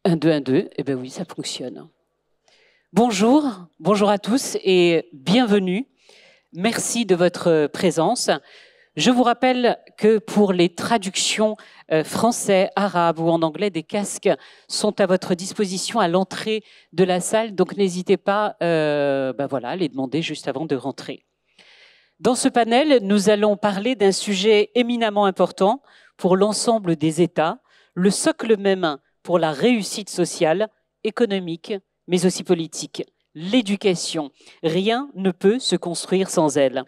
1, 2, 1, 2, eh bien oui, ça fonctionne. Bonjour, bonjour à tous et bienvenue. Merci de votre présence. Je vous rappelle que pour les traductions français, arabe ou en anglais, des casques sont à votre disposition à l'entrée de la salle, donc n'hésitez pas à les demander juste avant de rentrer. Dans ce panel, nous allons parler d'un sujet éminemment important pour l'ensemble des États, le socle même pour la réussite sociale, économique, mais aussi politique, l'éducation. Rien ne peut se construire sans elle.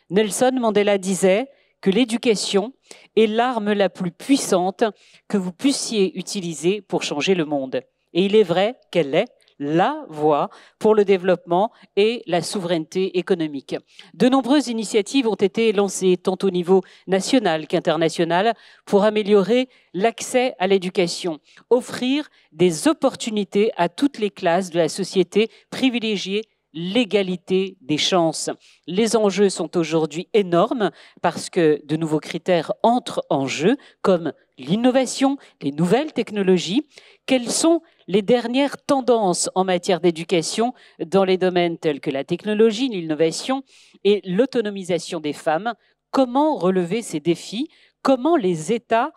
Nelson Mandela disait que l'éducation est l'arme la plus puissante que vous puissiez utiliser pour changer le monde. Et il est vrai qu'elle est la voie pour le développement et la souveraineté économique. De nombreuses initiatives ont été lancées, tant au niveau national qu'international, pour améliorer l'accès à l'éducation, offrir des opportunités à toutes les classes de la société, privilégier l'égalité des chances. Les enjeux sont aujourd'hui énormes parce que de nouveaux critères entrent en jeu, comme l'innovation, les nouvelles technologies. Quelles sont les dernières tendances en matière d'éducation dans les domaines tels que la technologie, l'innovation et l'autonomisation des femmes? Comment relever ces défis? Comment les États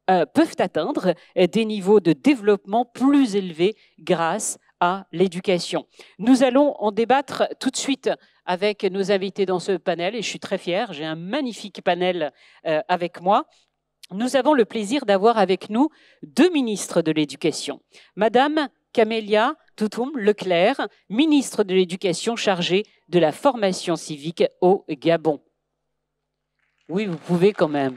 peuvent atteindre des niveaux de développement plus élevés grâce à l'éducation? Nous allons en débattre tout de suite avec nos invités dans ce panel et je suis très fière, j'ai un magnifique panel avec moi. Nous avons le plaisir d'avoir avec nous deux ministres de l'Éducation. Madame Camélia Toutoum Leclerc, ministre de l'Éducation chargée de la formation civique au Gabon. Oui, vous pouvez quand même.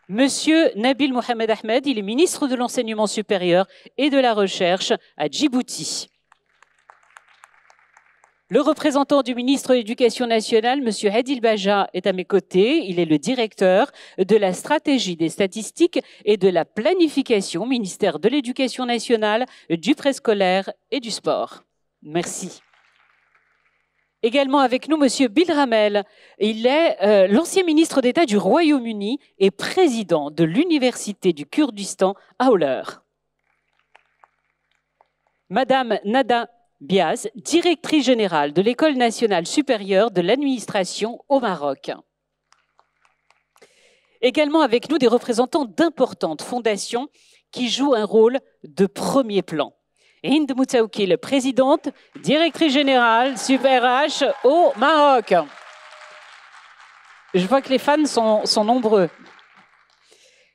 Monsieur Nabil Mohamed Ahmed, il est ministre de l'Enseignement supérieur et de la Recherche à Djibouti. Le représentant du ministre de l'Éducation nationale, M. Hadil Baja, est à mes côtés. Il est le directeur de la stratégie des statistiques et de la planification, ministère de l'Éducation nationale, du préscolaire et du sport. Merci. Également avec nous, M. Bill Ramel. Il est l'ancien ministre d'État du Royaume-Uni et président de l'Université du Kurdistan à Hawler. Madame Nada Biaz, directrice générale de l'École nationale supérieure de l'administration au Maroc. Également avec nous des représentants d'importantes fondations qui jouent un rôle de premier plan. Hind Moutaoukil, présidente, directrice générale Super H au Maroc. Je vois que les fans sont nombreux.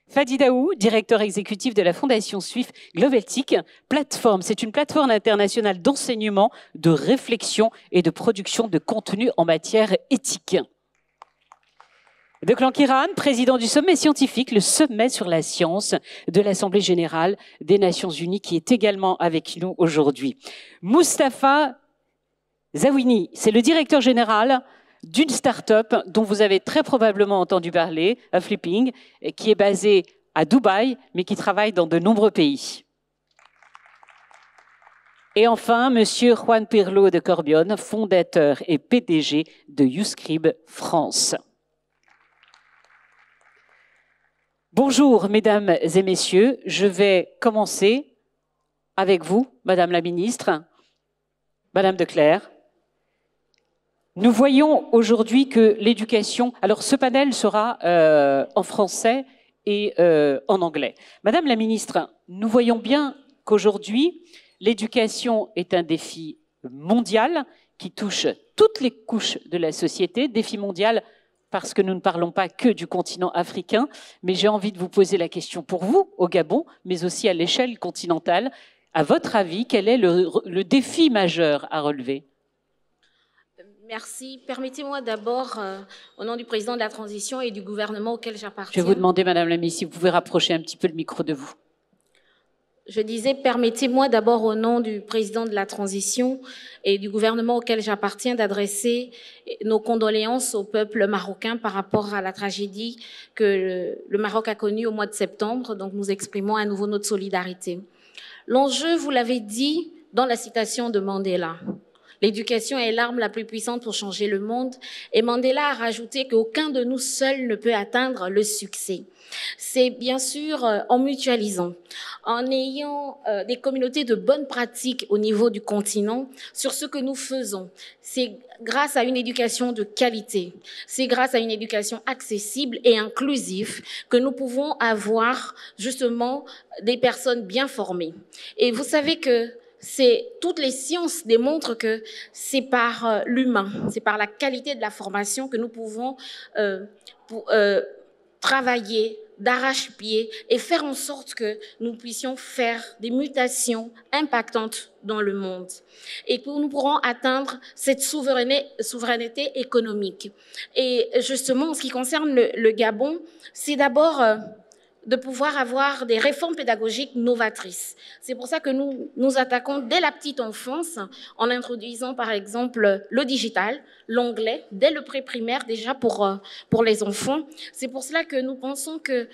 Fadi Daou, directeur exécutif de la Fondation Swift Globaltic Plateforme. C'est une plateforme internationale d'enseignement, de réflexion et de production de contenu en matière éthique. Declan Kiran, président du sommet scientifique, le sommet sur la science de l'Assemblée générale des Nations unies, qui est également avec nous aujourd'hui. Mustapha Zawini, c'est le directeur général d'une start-up dont vous avez très probablement entendu parler, Flipping, qui est basée à Dubaï, mais qui travaille dans de nombreux pays. Et enfin, Monsieur Juan Pirlo de Corbion, fondateur et PDG de YouScribe France. Bonjour, mesdames et messieurs. Je vais commencer avec vous, Madame la ministre, Madame de Clercq. Nous voyons aujourd'hui que l'éducation... Alors, ce panel sera en français et en anglais. Madame la ministre, nous voyons bien qu'aujourd'hui, l'éducation est un défi mondial qui touche toutes les couches de la société, défi mondial parce que nous ne parlons pas que du continent africain, mais j'ai envie de vous poser la question pour vous, au Gabon, mais aussi à l'échelle continentale. À votre avis, quel est le défi majeur à relever ? Merci. Permettez-moi d'abord, au nom du président de la transition et du gouvernement auquel j'appartiens... Je vais vous demander, Madame la ministre, si vous pouvez rapprocher un petit peu le micro de vous. Je disais, permettez-moi d'abord, au nom du président de la transition et du gouvernement auquel j'appartiens, d'adresser nos condoléances au peuple marocain par rapport à la tragédie que le Maroc a connue au mois de septembre. Donc, nous exprimons à nouveau notre solidarité. L'enjeu, vous l'avez dit dans la citation de Mandela, L'éducation est l'arme la plus puissante pour changer le monde. Et Mandela a rajouté qu'aucun de nous seul ne peut atteindre le succès. C'est bien sûr en mutualisant, en ayant des communautés de bonnes pratiques au niveau du continent sur ce que nous faisons. C'est grâce à une éducation de qualité, c'est grâce à une éducation accessible et inclusive que nous pouvons avoir justement des personnes bien formées. Et vous savez que toutes les sciences démontrent que c'est par l'humain, c'est par la qualité de la formation que nous pouvons travailler d'arrache-pied et faire en sorte que nous puissions faire des mutations impactantes dans le monde et que nous pourrons atteindre cette souveraineté économique. Et justement, en ce qui concerne le Gabon, c'est d'abord de pouvoir avoir des réformes pédagogiques novatrices. C'est pour ça que nous nous attaquons dès la petite enfance en introduisant par exemple le digital, l'anglais, dès le pré-primaire déjà pour les enfants. C'est pour cela que nous pensons que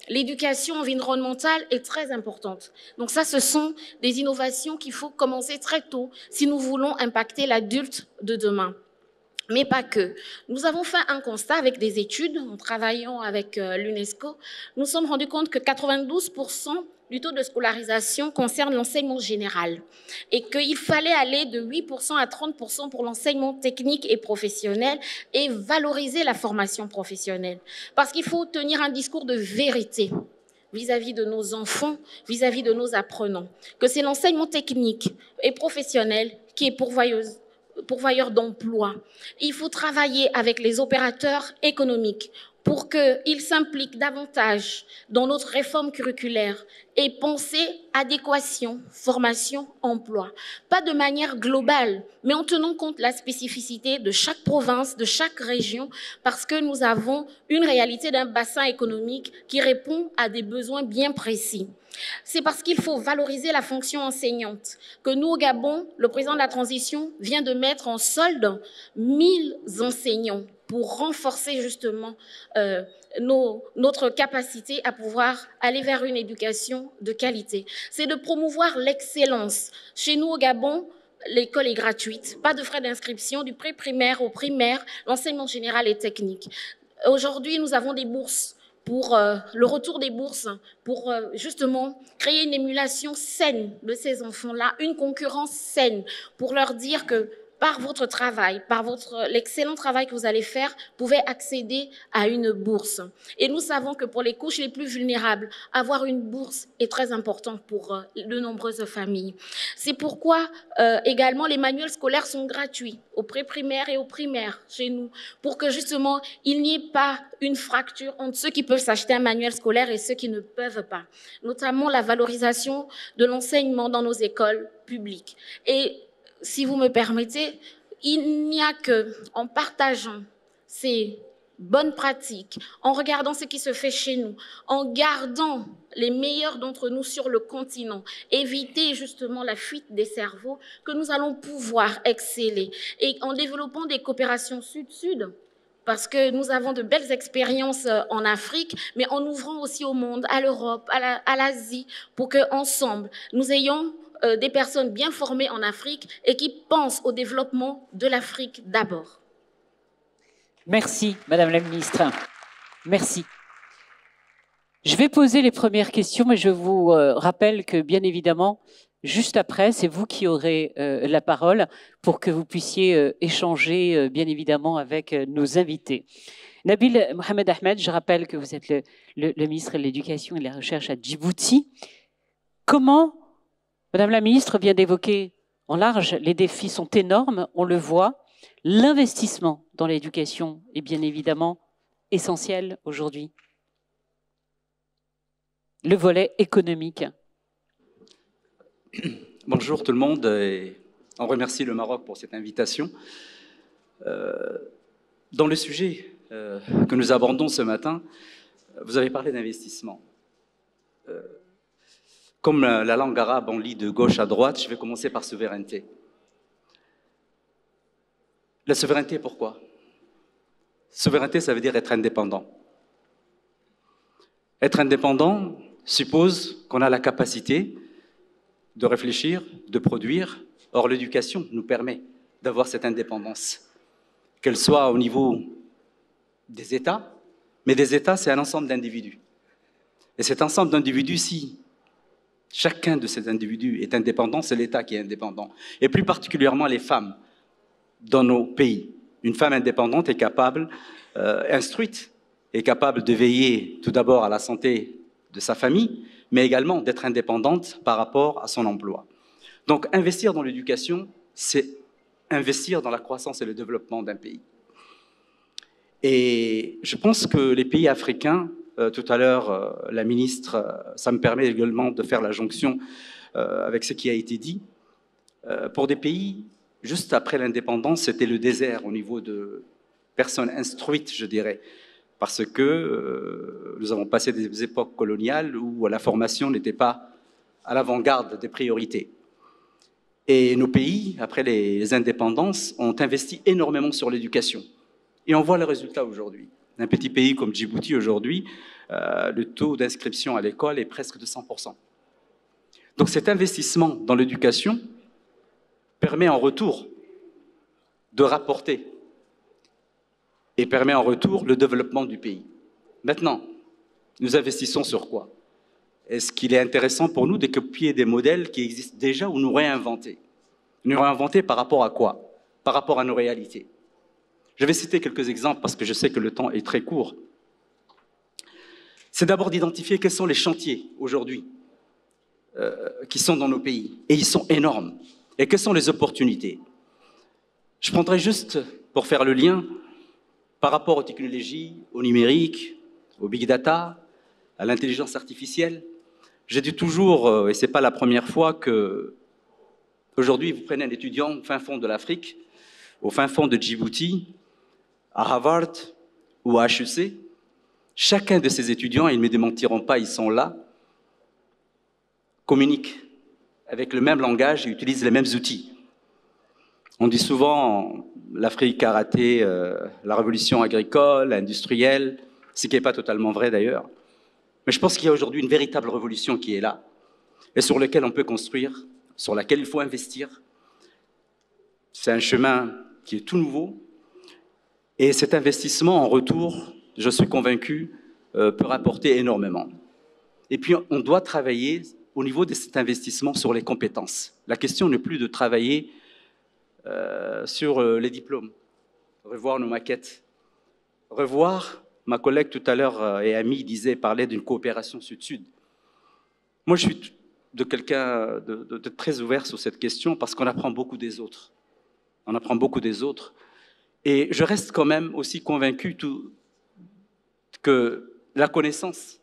l'éducation environnementale est très importante. Donc ça, ce sont des innovations qu'il faut commencer très tôt si nous voulons impacter l'adulte de demain. Mais pas que. Nous avons fait un constat avec des études, en travaillant avec l'UNESCO. Nous nous sommes rendus compte que 92% du taux de scolarisation concerne l'enseignement général et qu'il fallait aller de 8% à 30% pour l'enseignement technique et professionnel et valoriser la formation professionnelle. Parce qu'il faut tenir un discours de vérité vis-à-vis de nos enfants, vis-à-vis de nos apprenants, que c'est l'enseignement technique et professionnel qui est pourvoyeur d'emploi. Il faut travailler avec les opérateurs économiques pour qu'ils s'impliquent davantage dans notre réforme curriculaire et penser adéquation, formation, emploi. Pas de manière globale, mais en tenant compte de la spécificité de chaque province, de chaque région, parce que nous avons une réalité d'un bassin économique qui répond à des besoins bien précis. C'est parce qu'il faut valoriser la fonction enseignante que nous, au Gabon, le président de la transition vient de mettre en solde 1000 enseignants pour renforcer justement notre capacité à pouvoir aller vers une éducation de qualité. C'est de promouvoir l'excellence. Chez nous, au Gabon, l'école est gratuite, pas de frais d'inscription, du pré-primaire au primaire, l'enseignement général et technique. Aujourd'hui, nous avons des bourses pour le retour des bourses, pour justement créer une émulation saine de ces enfants-là, une concurrence saine, pour leur dire que par votre travail, par l'excellent travail que vous allez faire, vous pouvez accéder à une bourse. Et nous savons que pour les couches les plus vulnérables, avoir une bourse est très important pour de nombreuses familles. C'est pourquoi également les manuels scolaires sont gratuits au pré-primaire et au primaire chez nous, pour que justement il n'y ait pas une fracture entre ceux qui peuvent s'acheter un manuel scolaire et ceux qui ne peuvent pas. Notamment la valorisation de l'enseignement dans nos écoles publiques. Et si vous me permettez, il n'y a qu'en partageant ces bonnes pratiques, en regardant ce qui se fait chez nous, en gardant les meilleurs d'entre nous sur le continent, éviter justement la fuite des cerveaux, que nous allons pouvoir exceller. Et en développant des coopérations sud-sud, parce que nous avons de belles expériences en Afrique, mais en ouvrant aussi au monde, à l'Europe, à l'Asie, pour qu'ensemble, nous ayons des personnes bien formées en Afrique et qui pensent au développement de l'Afrique d'abord. Merci, Madame la Ministre. Merci. Je vais poser les premières questions, mais je vous rappelle que, bien évidemment, juste après, c'est vous qui aurez la parole pour que vous puissiez échanger, bien évidemment, avec nos invités. Nabil Mohamed Ahmed, je rappelle que vous êtes le ministre de l'Éducation et de la Recherche à Djibouti. Comment, Madame la Ministre vient d'évoquer en large, les défis sont énormes, on le voit. L'investissement dans l'éducation est bien évidemment essentiel aujourd'hui. Le volet économique. Bonjour tout le monde et on remercie le Maroc pour cette invitation. Dans le sujet que nous abordons ce matin, vous avez parlé d'investissement. Comme la langue arabe, on lit de gauche à droite, je vais commencer par souveraineté. La souveraineté, pourquoi? Souveraineté, ça veut dire être indépendant. Être indépendant suppose qu'on a la capacité de réfléchir, de produire Or, l'éducation nous permet d'avoir cette indépendance, qu'elle soit au niveau des États, mais des États, c'est un ensemble d'individus. Et cet ensemble d'individus, si chacun de ces individus est indépendant, c'est l'État qui est indépendant. Et plus particulièrement les femmes dans nos pays. Une femme indépendante est capable, instruite, est capable de veiller tout d'abord à la santé de sa famille, mais également d'être indépendante par rapport à son emploi. Donc investir dans l'éducation, c'est investir dans la croissance et le développement d'un pays. Et je pense que les pays africains, tout à l'heure, la ministre, ça me permet également de faire la jonction avec ce qui a été dit, pour des pays, juste après l'indépendance, c'était le désert au niveau de personnes instruites, je dirais, parce que nous avons passé des époques coloniales où la formation n'était pas à l'avant-garde des priorités. Et nos pays, après les indépendances, ont investi énormément sur l'éducation. Et on voit les résultats aujourd'hui. Un petit pays comme Djibouti aujourd'hui, le taux d'inscription à l'école est presque de 100%. Donc cet investissement dans l'éducation permet en retour de rapporter et permet en retour le développement du pays. Maintenant, nous investissons sur quoi? Est-ce qu'il est intéressant pour nous de copier des modèles qui existent déjà ou nous réinventer? Nous réinventer par rapport à quoi? Par rapport à nos réalités. Je vais citer quelques exemples parce que je sais que le temps est très court. C'est d'abord d'identifier quels sont les chantiers aujourd'hui qui sont dans nos pays. Et ils sont énormes. Et quelles sont les opportunités? Je prendrai juste, pour faire le lien, par rapport aux technologies, au numérique, au big data, à l'intelligence artificielle. Je dis toujours, et ce n'est pas la première fois, que aujourd'hui, vous prenez un étudiant au fin fond de l'Afrique, au fin fond de Djibouti, à Harvard ou à HEC, chacun de ces étudiants, ils ne me démentiront pas, ils sont là, communiquent avec le même langage et utilisent les mêmes outils. On dit souvent, l'Afrique a raté la révolution agricole, industrielle, ce qui n'est pas totalement vrai d'ailleurs. Mais je pense qu'il y a aujourd'hui une véritable révolution qui est là, et sur laquelle on peut construire, sur laquelle il faut investir. C'est un chemin qui est tout nouveau, et cet investissement, en retour, je suis convaincu, peut rapporter énormément. Et puis, on doit travailler au niveau de cet investissement sur les compétences. La question n'est plus de travailler sur les diplômes, revoir nos maquettes, revoir. Ma collègue tout à l'heure et amie parlait d'une coopération sud-sud. Moi, je suis de quelqu'un de très ouvert sur cette question parce qu'on apprend beaucoup des autres. On apprend beaucoup des autres. Et je reste quand même aussi convaincu que la connaissance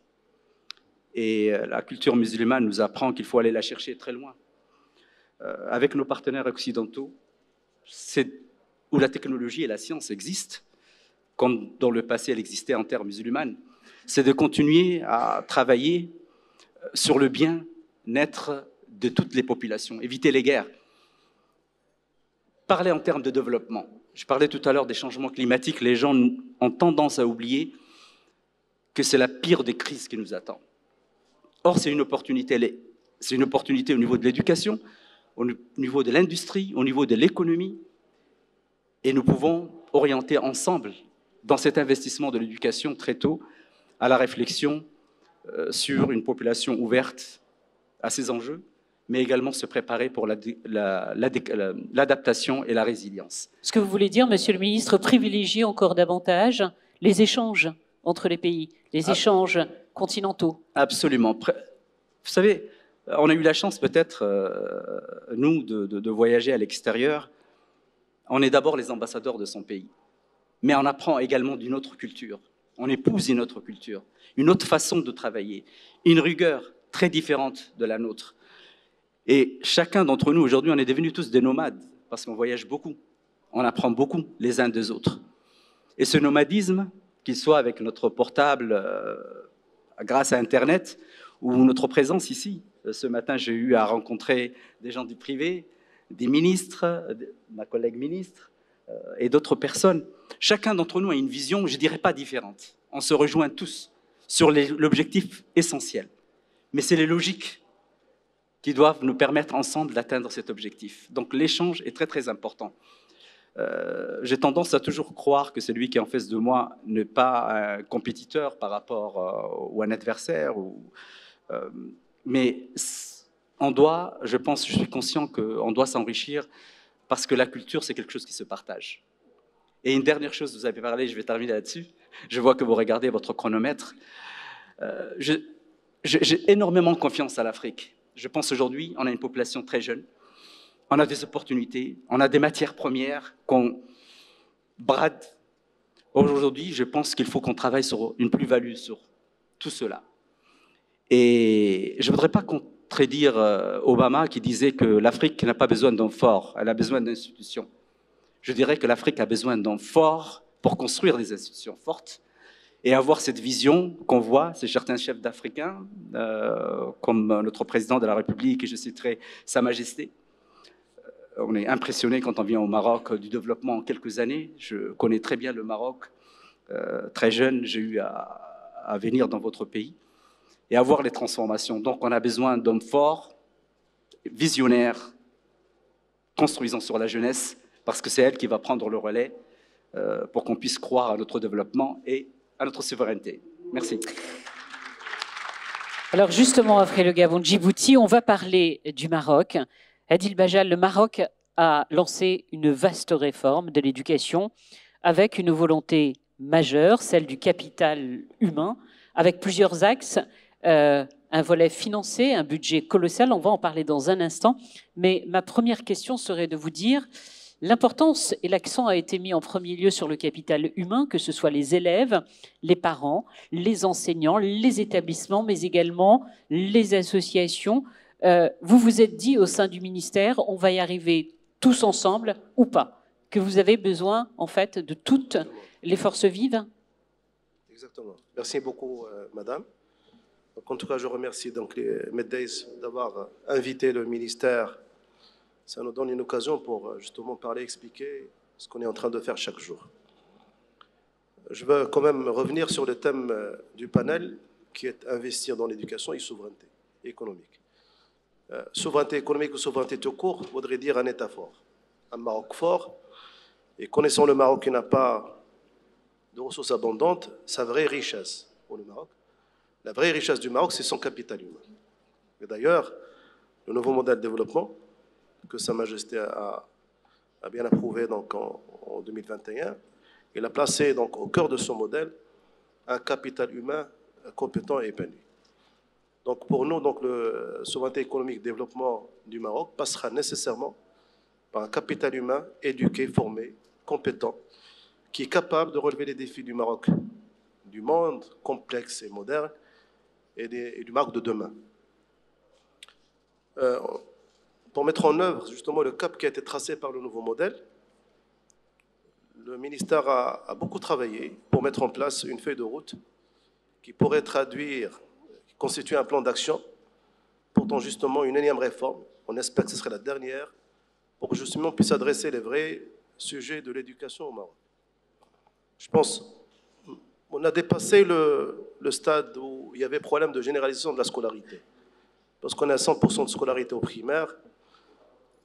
et la culture musulmane nous apprend qu'il faut aller la chercher très loin. Avec nos partenaires occidentaux, où la technologie et la science existent, comme dans le passé elle existait en terre musulmane, c'est de continuer à travailler sur le bien-être de toutes les populations, éviter les guerres. Parler en termes de développement. Je parlais tout à l'heure des changements climatiques, les gens ont tendance à oublier que c'est la pire des crises qui nous attend. Or, c'est une opportunité. C'est une opportunité au niveau de l'éducation, au niveau de l'industrie, au niveau de l'économie, et nous pouvons orienter ensemble dans cet investissement de l'éducation très tôt, à la réflexion sur une population ouverte à ces enjeux, mais également se préparer pour l'adaptation et la résilience. Ce que vous voulez dire, Monsieur le Ministre, privilégier encore davantage les échanges entre les pays, les échanges continentaux. Absolument. Vous savez, on a eu la chance peut-être, nous, de voyager à l'extérieur. On est d'abord les ambassadeurs de son pays. Mais on apprend également d'une autre culture. On épouse une autre culture, une autre façon de travailler, une rigueur très différente de la nôtre. Et chacun d'entre nous, aujourd'hui, on est devenus tous des nomades, parce qu'on voyage beaucoup. On apprend beaucoup les uns des autres. Et ce nomadisme, qu'il soit avec notre portable, grâce à Internet, ou notre présence ici. Ce matin, j'ai eu à rencontrer des gens du privé, des ministres, ma collègue ministre, et d'autres personnes. Chacun d'entre nous a une vision, je ne dirais pas différente. On se rejoint tous sur l'objectif essentiel. Mais c'est les logiques qui doivent nous permettre ensemble d'atteindre cet objectif. Donc l'échange est très très important. J'ai tendance à toujours croire que celui qui est en face de moi n'est pas un compétiteur par rapport ou un adversaire, mais on doit, je suis conscient qu'on doit s'enrichir parce que la culture, c'est quelque chose qui se partage. Et une dernière chose, vous avez parlé, je vais terminer là-dessus. Je vois que vous regardez votre chronomètre. J'ai énormément confiance à l'Afrique. Je pense aujourd'hui, on a une population très jeune, on a des opportunités, on a des matières premières qu'on brade. Aujourd'hui, je pense qu'il faut qu'on travaille sur une plus-value sur tout cela. Et je ne voudrais pas contredire Obama qui disait que l'Afrique n'a pas besoin d'hommes forts, elle a besoin d'institutions. Je dirais que l'Afrique a besoin d'hommes forts pour construire des institutions fortes et avoir cette vision qu'on voit, c'est certains chefs d'Africains, comme notre président de la République, et je citerai Sa Majesté. On est impressionné quand on vient au Maroc du développement en quelques années. Je connais très bien le Maroc. Très jeune, j'ai eu à venir dans votre pays et à voir les transformations. Donc on a besoin d'hommes forts, visionnaires, construisant sur la jeunesse, parce que c'est elle qui va prendre le relais pour qu'on puisse croire à notre développement et à notre souveraineté. Merci. Alors justement, après le Gabon, Djibouti, on va parler du Maroc. Adil Bajal, le Maroc a lancé une vaste réforme de l'éducation avec une volonté majeure, celle du capital humain, avec plusieurs axes, un volet financier, un budget colossal, on va en parler dans un instant. Mais ma première question serait de vous dire, l'importance et l'accent a été mis en premier lieu sur le capital humain, que ce soit les élèves, les parents, les enseignants, les établissements, mais également les associations. Vous vous êtes dit au sein du ministère, on va y arriver tous ensemble ou pas, que vous avez besoin en fait de toutes les forces vives? Exactement. Merci beaucoup, madame. Donc, en tout cas, je remercie donc les Meddays d'avoir invité le ministère. Ça nous donne une occasion pour justement parler, expliquer ce qu'on est en train de faire chaque jour. Je veux quand même revenir sur le thème du panel qui est investir dans l'éducation et souveraineté économique. Souveraineté économique ou souveraineté tout court voudrait dire un État fort, un Maroc fort. Et connaissant le Maroc qui n'a pas de ressources abondantes, sa vraie richesse pour le Maroc, la vraie richesse du Maroc, c'est son capital humain. Et d'ailleurs, le nouveau modèle de développement que Sa Majesté a bien approuvé donc en 2021, il a placé donc au cœur de son modèle un capital humain compétent et épanoui. Donc pour nous, donc, le souveraineté économique développement du Maroc passera nécessairement par un capital humain éduqué, formé, compétent, qui est capable de relever les défis du Maroc, du monde complexe et moderne et du Maroc de demain. Pour mettre en œuvre justement le cap qui a été tracé par le nouveau modèle, le ministère a beaucoup travaillé pour mettre en place une feuille de route qui pourrait constituer un plan d'action portant justement une énième réforme. On espère que ce serait la dernière pour que justement on puisse adresser les vrais sujets de l'éducation au Maroc. Je pense qu'on a dépassé le stade où il y avait problème de généralisation de la scolarité. Parce qu'on a 100% de scolarité au primaire,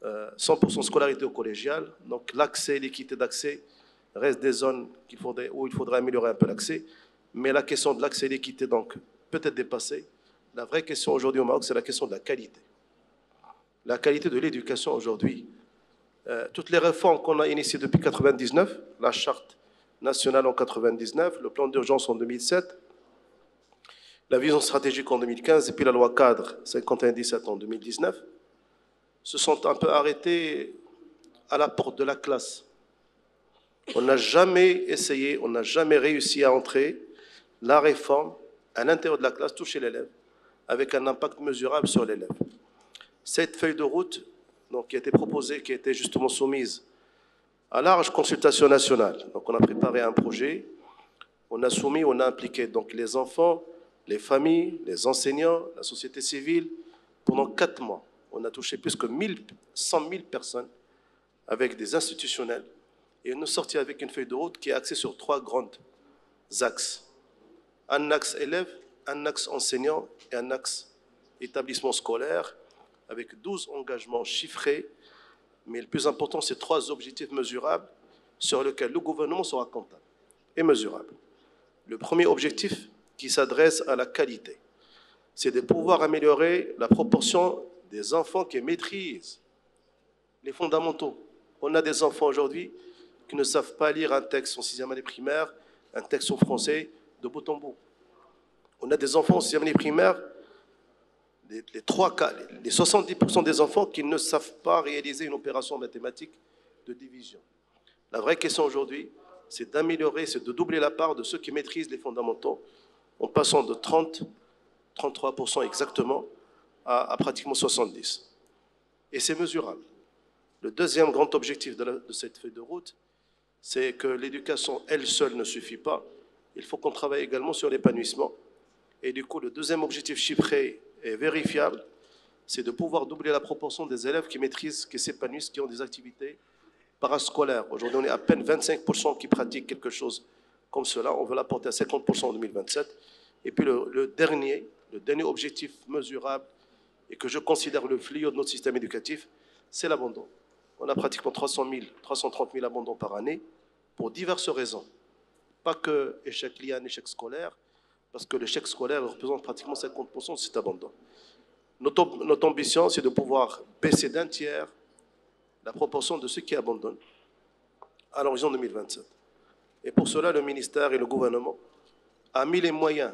100% de scolarité au collégial. Donc l'accès, l'équité d'accès reste des zones où il faudrait améliorer un peu l'accès. Mais la question de l'accès et l'équité donc peut être dépassée. La vraie question aujourd'hui au Maroc, c'est la question de la qualité. La qualité de l'éducation aujourd'hui. Toutes les réformes qu'on a initiées depuis 1999, la charte nationale en 1999, le plan d'urgence en 2007, la vision stratégique en 2015 et puis la loi cadre 51-17 en 2019, se sont un peu arrêtés à la porte de la classe. On n'a jamais essayé, on n'a jamais réussi à entrer la réforme à l'intérieur de la classe, toucher l'élève, avec un impact mesurable sur l'élève. Cette feuille de route donc, qui a été proposée, qui a été justement soumise à large consultation nationale. Donc on a préparé un projet, on a soumis, on a impliqué donc, les enfants, les familles, les enseignants, la société civile. Pendant 4 mois, on a touché plus que 100 000 personnes avec des institutionnels. Et on est sorti avec une feuille de route qui est axée sur 3 grands axes. Un axe élève, un axe enseignant et un axe établissement scolaire, avec 12 engagements chiffrés, mais le plus important, c'est 3 objectifs mesurables sur lesquels le gouvernement sera comptable et mesurable. Le premier objectif qui s'adresse à la qualité, c'est de pouvoir améliorer la proportion des enfants qui maîtrisent les fondamentaux. On a des enfants aujourd'hui qui ne savent pas lire un texte en 6e année primaire, un texte en français de bout en bout. On a des enfants en 6e année primaire, les 70% des enfants qui ne savent pas réaliser une opération mathématique de division. La vraie question aujourd'hui, c'est d'améliorer, c'est de doubler la part de ceux qui maîtrisent les fondamentaux, en passant de 33% exactement à pratiquement 70%. Et c'est mesurable. Le deuxième grand objectif de cette feuille de route, c'est que l'éducation, elle seule, ne suffit pas. Il faut qu'on travaille également sur l'épanouissement. Et du coup, le deuxième objectif chiffré et vérifiable, c'est de pouvoir doubler la proportion des élèves qui maîtrisent, qui s'épanouissent, qui ont des activités parascolaires. Aujourd'hui, on est à peine 25% qui pratiquent quelque chose comme cela. On veut la porter à 50% en 2027. Et puis le dernier objectif mesurable, et que je considère le fléau de notre système éducatif, c'est l'abandon. On a pratiquement 330 000 abandons par année pour diverses raisons. Pas que échec lié à un échec scolaire, parce que l'échec scolaire représente pratiquement 50% de cet abandon. Notre ambition, c'est de pouvoir baisser d'un tiers la proportion de ceux qui abandonnent à l'horizon 2027. Et pour cela, le ministère et le gouvernement a mis les moyens,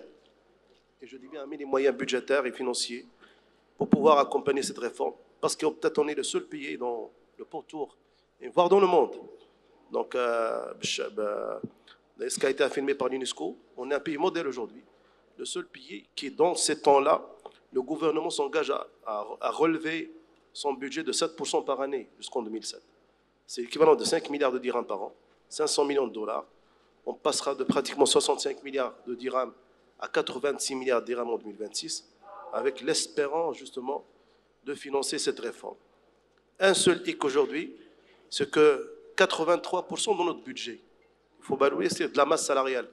et je dis bien a mis les moyens budgétaires et financiers pour pouvoir accompagner cette réforme, parce que peut-être on est le seul pays dans le pourtour, voire dans le monde. Donc, ce qui a été affirmé par l'UNESCO, on est un pays modèle aujourd'hui. Le seul pays qui, dans ces temps-là, le gouvernement s'engage à relever son budget de 7% par année jusqu'en 2007. C'est l'équivalent de 5 milliards de dirhams par an, 500 millions de dollars. On passera de pratiquement 65 milliards de dirhams à 86 milliards de dirhams en 2026, avec l'espérance justement de financer cette réforme. Un seul hic aujourd'hui, c'est que 83% de notre budget, il faut balouer, c'est de la masse salariale.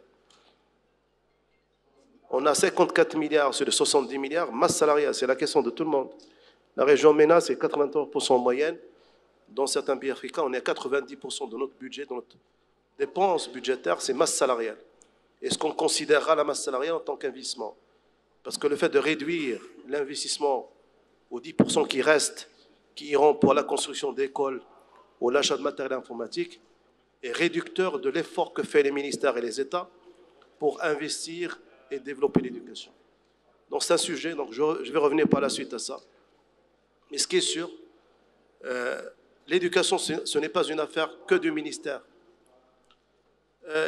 On a 54 milliards sur les 70 milliards, masse salariale, c'est la question de tout le monde. La région MENA, c'est 83% en moyenne. Dans certains pays africains, on est à 90% de notre budget, de notre dépense budgétaire, c'est masse salariale. Est-ce qu'on considérera la masse salariale en tant qu'investissement? Parce que le fait de réduire l'investissement aux 10% qui restent, qui iront pour la construction d'écoles ou l'achat de matériel informatique, est réducteur de l'effort que font les ministères et les États pour investir et développer l'éducation. Donc c'est un sujet, donc je vais revenir par la suite à ça. Mais ce qui est sûr, l'éducation, ce n'est pas une affaire que du ministère.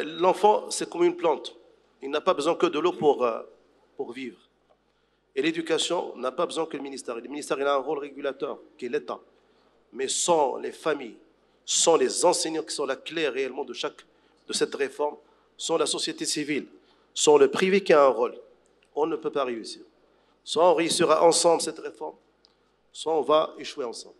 L'enfant, c'est comme une plante. Il n'a pas besoin que de l'eau pour vivre. Et l'éducation n'a pas besoin que le ministère. Le ministère, il a un rôle régulateur, qui est l'État. Mais sans les familles, sans les enseignants qui sont la clé réellement de cette réforme, sans la société civile, sans le privé qui a un rôle, on ne peut pas réussir. Soit on réussira ensemble cette réforme, soit on va échouer ensemble.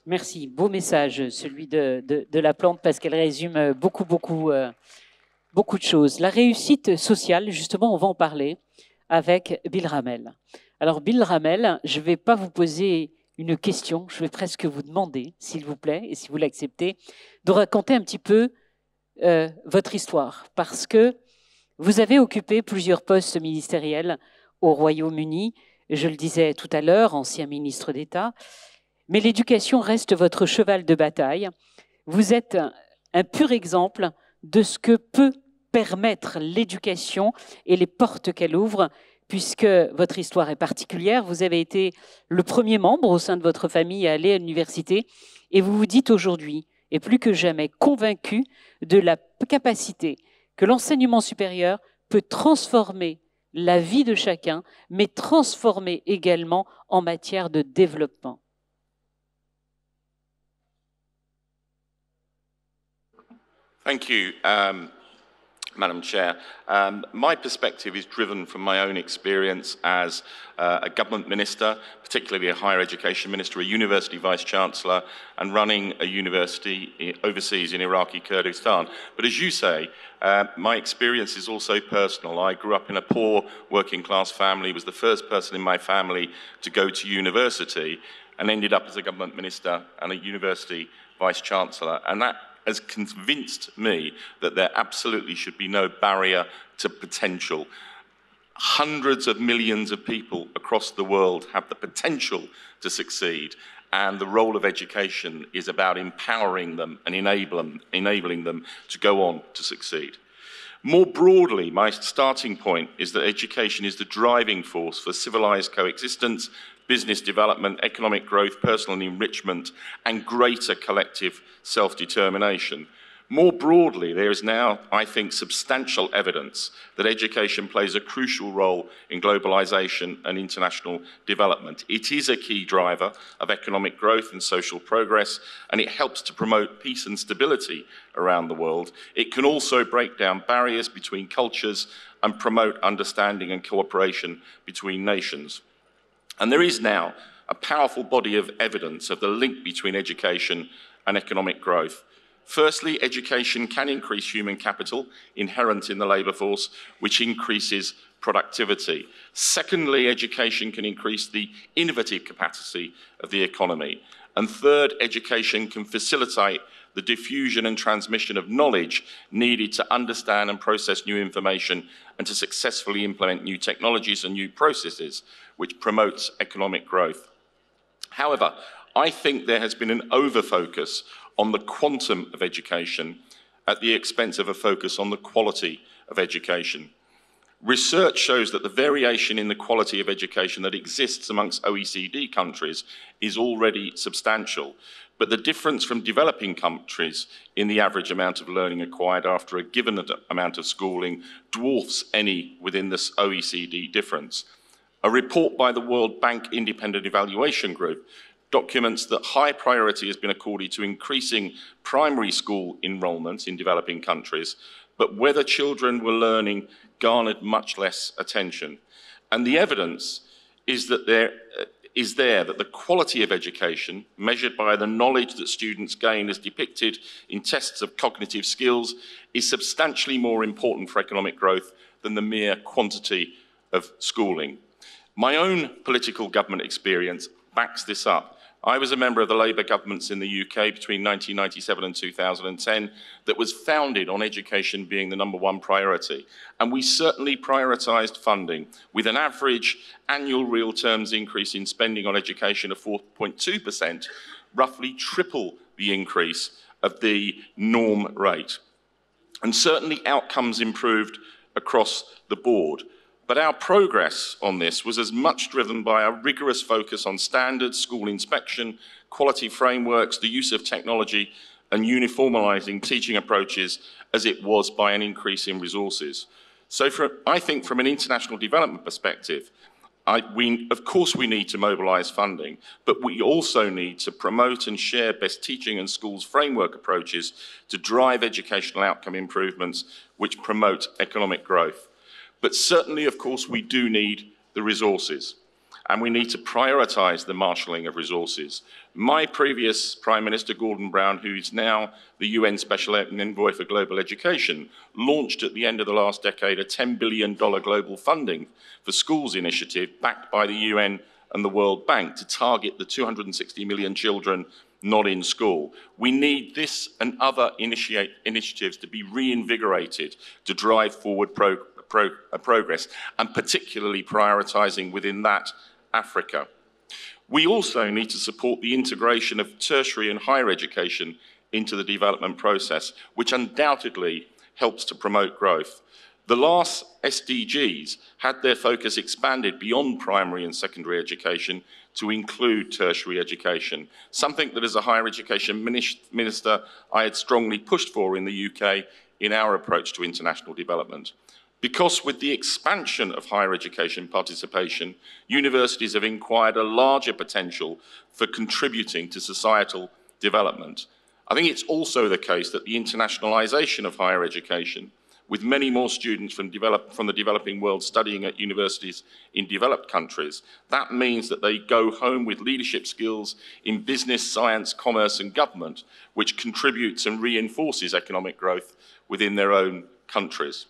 Merci. Beau message, celui de la plante, parce qu'elle résume beaucoup de choses. La réussite sociale, justement, on va en parler avec Bill Ramel. Alors, Bill Ramel, je ne vais pas vous poser une question, je vais presque vous demander, s'il vous plaît, et si vous l'acceptez, de raconter un petit peu votre histoire, parce que vous avez occupé plusieurs postes ministériels au Royaume-Uni, je le disais tout à l'heure, ancien ministre d'État, mais l'éducation reste votre cheval de bataille. Vous êtes un pur exemple de ce que peut permettre l'éducation et les portes qu'elle ouvre, puisque votre histoire est particulière. Vous avez été le premier membre au sein de votre famille à aller à l'université et vous vous dites aujourd'hui, et plus que jamais, convaincu de la capacité que l'enseignement supérieur peut transformer la vie de chacun, mais transformer également en matière de développement. Thank you. Madam Chair. My perspective is driven from my own experience as a government minister, particularly a higher education minister, a university vice-chancellor, and running a university overseas in Iraqi Kurdistan. But as you say, my experience is also personal. I grew up in a poor working-class family, was the first person in my family to go to university, and ended up as a government minister and a university vice-chancellor. And that has convinced me that there absolutely should be no barrier to potential. Hundreds of millions of people across the world have the potential to succeed, and the role of education is about empowering them and enabling them to go on to succeed. More broadly, my starting point is that education is the driving force for civilized coexistence, business development, economic growth, personal enrichment, and greater collective self-determination. More broadly, there is now, I think, substantial evidence that education plays a crucial role in globalization and international development. It is a key driver of economic growth and social progress, and it helps to promote peace and stability around the world. It can also break down barriers between cultures and promote understanding and cooperation between nations. And there is now a powerful body of evidence of the link between education and economic growth. Firstly, education can increase human capital inherent in the labour force, which increases productivity. Secondly, education can increase the innovative capacity of the economy. And third, education can facilitate the diffusion and transmission of knowledge needed to understand and process new information and to successfully implement new technologies and new processes, which promotes economic growth. However, I think there has been an over-focus on the quantum of education at the expense of a focus on the quality of education. Research shows that the variation in the quality of education that exists amongst OECD countries is already substantial, but the difference from developing countries in the average amount of learning acquired after a given amount of schooling dwarfs any within this OECD difference. A report by the World Bank Independent Evaluation Group documents that high priority has been accorded to increasing primary school enrolment in developing countries, but whether children were learning garnered much less attention. And the evidence is that that the quality of education, measured by the knowledge that students gain as depicted in tests of cognitive skills, is substantially more important for economic growth than the mere quantity of schooling. My own political government experience backs this up. I was a member of the Labour governments in the UK between 1997 and 2010 that was founded on education being the #1 priority. And we certainly prioritised funding with an average annual real terms increase in spending on education of 4.2%, roughly triple the increase of the norm rate. And certainly outcomes improved across the board. But our progress on this was as much driven by a rigorous focus on standards, school inspection, quality frameworks, the use of technology, and uniformalising teaching approaches as it was by an increase in resources. So I think from an international development perspective, of course we need to mobilise funding, but we also need to promote and share best teaching and schools framework approaches to drive educational outcome improvements which promote economic growth. But certainly, of course, we do need the resources, and we need to prioritise the marshalling of resources. My previous Prime Minister, Gordon Brown, who is now the UN Special Envoy for Global Education, launched at the end of the last decade a $10 billion global funding for schools initiative backed by the UN and the World Bank to target the 260 million children not in school. We need this and other initiatives to be reinvigorated to drive forward progress, and particularly prioritising within that Africa. We also need to support the integration of tertiary and higher education into the development process, which undoubtedly helps to promote growth. The last SDGs had their focus expanded beyond primary and secondary education to include tertiary education, something that as a higher education minister I had strongly pushed for in the UK in our approach to international development. Because with the expansion of higher education participation, universities have acquired a larger potential for contributing to societal development. I think it's also the case that the internationalisation of higher education, with many more students from the developing world studying at universities in developed countries. That means that they go home with leadership skills in business, science, commerce and government, which contributes and reinforces economic growth within their own countries.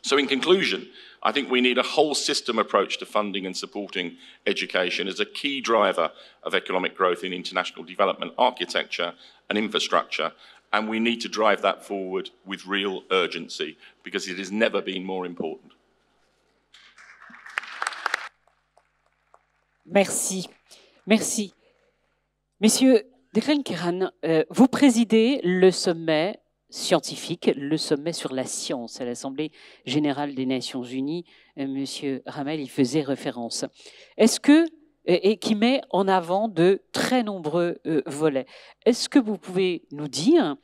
So in conclusion, I think we need a whole system approach to funding and supporting education as a key driver of economic growth in international development architecture and infrastructure. And we need to drive that forward with real urgency because it has never been more important. Merci. Merci. Messieurs de Keren, vous présidez le sommet scientifique, le sommet sur la science à l'Assemblée générale des Nations Unies. Monsieur Ramel y faisait référence. Est-ce que, et qui met en avant de très nombreux volets, est-ce que vous pouvez nous dire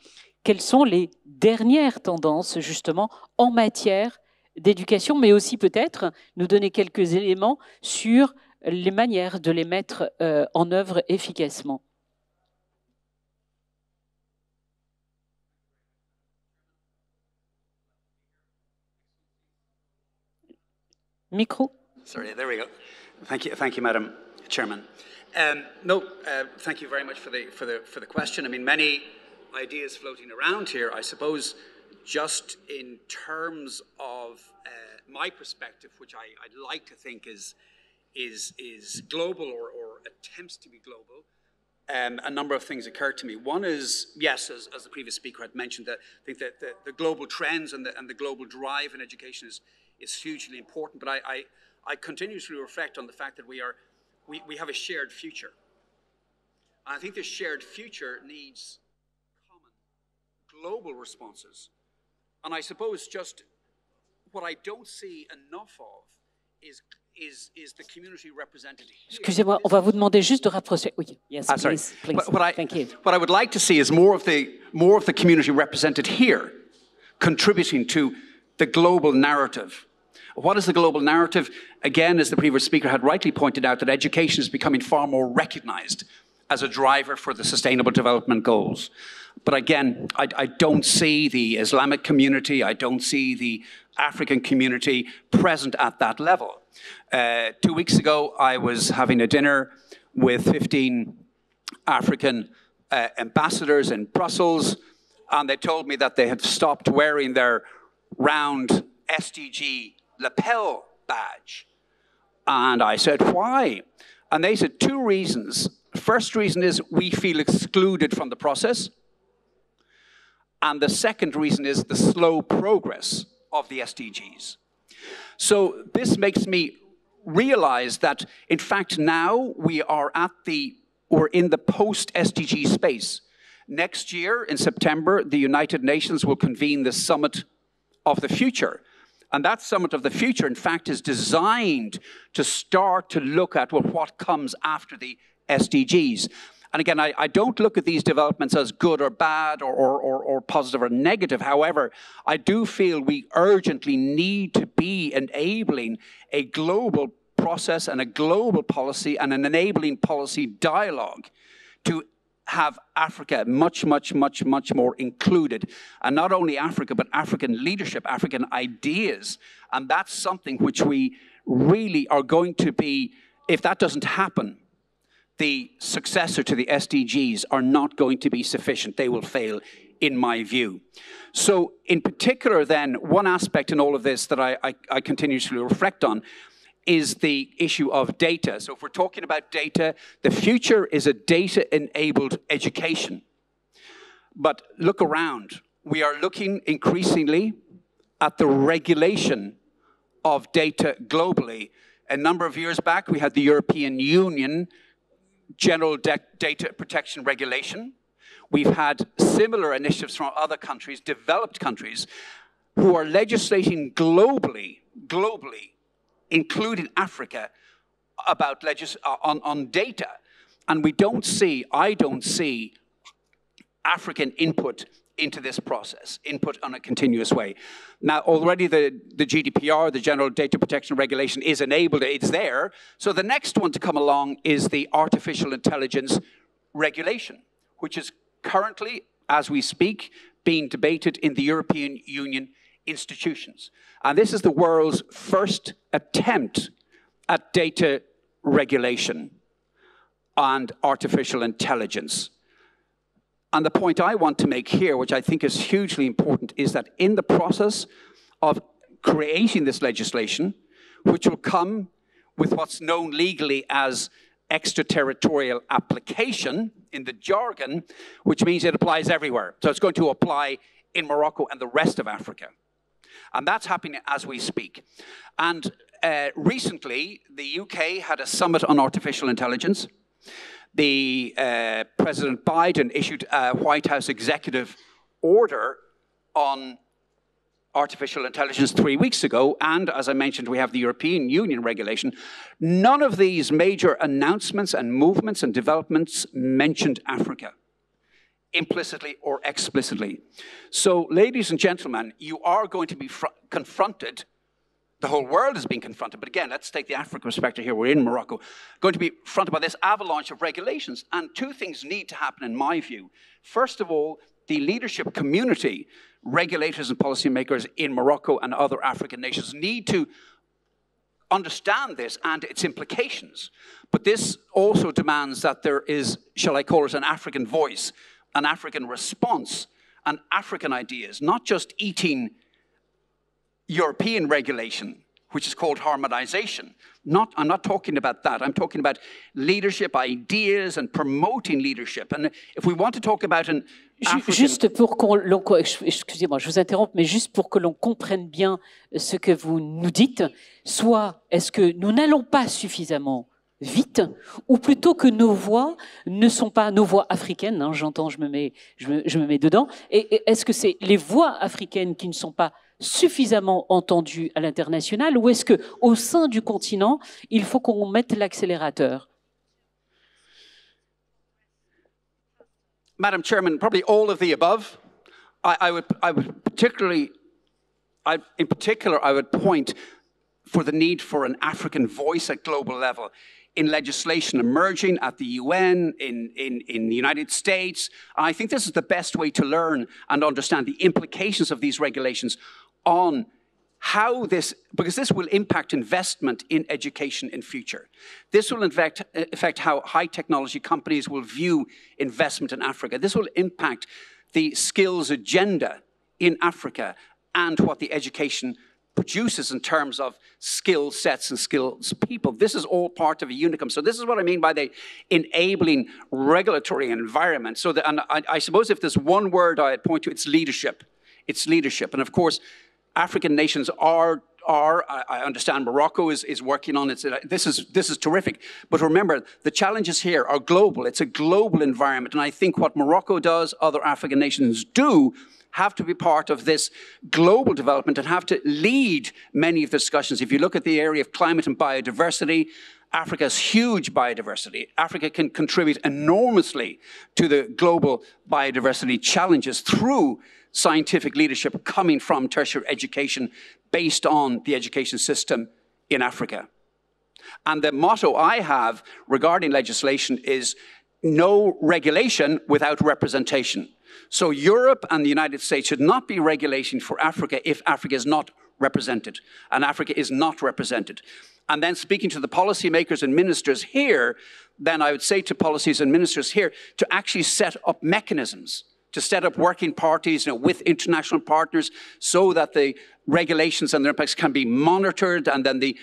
quelles sont les dernières tendances justement en matière d'éducation, mais aussi peut-être nous donner quelques éléments sur les manières de les mettre en œuvre efficacement? Micro. Sorry, there we go. Thank you, Madam Chairman. Thank you very much for the question. I mean, many ideas floating around here. I suppose, just in terms of my perspective, which I'd like to think is global or attempts to be global. A number of things occur to me. One is, yes, as the previous speaker had mentioned, that I think that the global trends and the global drive in education is hugely important. But I continuously reflect on the fact that we have a shared future. And I think this shared future needs common global responses. And I suppose just what I don't see enough of is the community represented here. Excusez-moi, on va vous demander juste de rapprocher. Oui, yes, please. Thank you. What I would like to see is more of the community represented here, contributing to the global narrative. What is the global narrative? Again, as the previous speaker had rightly pointed out, that education is becoming far more recognized as a driver for the Sustainable Development Goals. But again, I don't see the Islamic community, I don't see the African community present at that level. 2 weeks ago, I was having a dinner with 15 African ambassadors in Brussels, and they told me that they had stopped wearing their round SDG lapel badge. And I said, why? And they said 2 reasons. First reason is we feel excluded from the process. And the second reason is the slow progress of the SDGs. So this makes me realize that, in fact, now we're in the post-SDG space. Next year, in September, the United Nations will convene the Summit of the Future. And that Summit of the Future, in fact, is designed to start to look at what comes after the SDGs. And again, I don't look at these developments as good or bad or positive or negative. However, I do feel we urgently need to be enabling a global process and a global policy and an enabling policy dialogue to have Africa much, much, much, much more included. And not only Africa, but African leadership, African ideas. And that's something which we really are going to be, if that doesn't happen, the successor to the SDGs are not going to be sufficient. They will fail, in my view. So in particular then, one aspect in all of this that I continuously reflect on is the issue of data. So if we're talking about data, the future is a data-enabled education. But look around. We are looking increasingly at the regulation of data globally. A number of years back, we had the European Union General Data Protection Regulation. We've had similar initiatives from other countries, developed countries, who are legislating globally, including Africa, about on data. And I don't see African input into this process, input on a continuous way. Now, already the GDPR, the General Data Protection Regulation, is enabled, it's there. So the next one to come along is the Artificial Intelligence Regulation, which is currently, as we speak, being debated in the European Union institutions. And this is the world's first attempt at data regulation and artificial intelligence. And the point I want to make here, which I think is hugely important, is that in the process of creating this legislation, which will come with what's known legally as extraterritorial application in the jargon, which means it applies everywhere. So it's going to apply in Morocco and the rest of Africa. And that's happening as we speak. And recently, the UK had a summit on artificial intelligence. President Biden issued a White House executive order on artificial intelligence 3 weeks ago, and as I mentioned, we have the European Union regulation. None of these major announcements and movements and developments mentioned Africa, implicitly or explicitly. So, ladies and gentlemen, you are going to be confronted. The whole world is being confronted, but again, let's take the African perspective here. We're in Morocco, going to be confronted by this avalanche of regulations. And two things need to happen, in my view. First of all, the leadership community, regulators and policymakers in Morocco and other African nations need to understand this and its implications. But this also demands that there is, shall I call it, an African voice, an African response, and African ideas, not just eating European regulation, which is called harmonization. I'm not talking about that. I'm talking about leadership, ideas, and promoting leadership. And if we want to talk about an African... Juste pour excusez-moi, je vous interromps, mais juste pour que l'on comprenne bien ce que vous nous dites, soit est-ce que nous n'allons pas suffisamment vite, ou plutôt que nos voix ne sont pas nos voix africaines, hein, j'entends, je me mets dedans, et est-ce que c'est les voix africaines qui ne sont pas suffisamment entendues à l'international, ou est-ce qu'au sein du continent, il faut qu'on mette l'accélérateur? Madam Chairman, probably all of the above. I would particularly, in particular, I would point for the need for an African voice at global level in legislation emerging at the UN, in the United States. I think this is the best way to learn and understand the implications of these regulations on how this, because this will impact investment in education in future. This will affect how high technology companies will view investment in Africa. This will impact the skills agenda in Africa and what the education produces in terms of skill sets and skills people. This is all part of a unicum. So this is what I mean by the enabling regulatory environment. So that, and I suppose if there's one word I'd point to, it's leadership. It's leadership. And of course, African nations are I understand Morocco is working on it. This is terrific. But remember, the challenges here are global. It's a global environment. And I think what Morocco does, other African nations do, have to be part of this global development and have to lead many of the discussions. If you look at the area of climate and biodiversity, Africa has huge biodiversity. Africa can contribute enormously to the global biodiversity challenges through scientific leadership coming from tertiary education based on the education system in Africa. And the motto I have regarding legislation is no regulation without representation. So Europe and the United States should not be regulating for Africa if Africa is not represented, and Africa is not represented. And then speaking to the policymakers and ministers here, then I would say to policies and ministers here to actually set up mechanisms, to set up working parties with international partners so that the regulations and their impacts can be monitored, and then the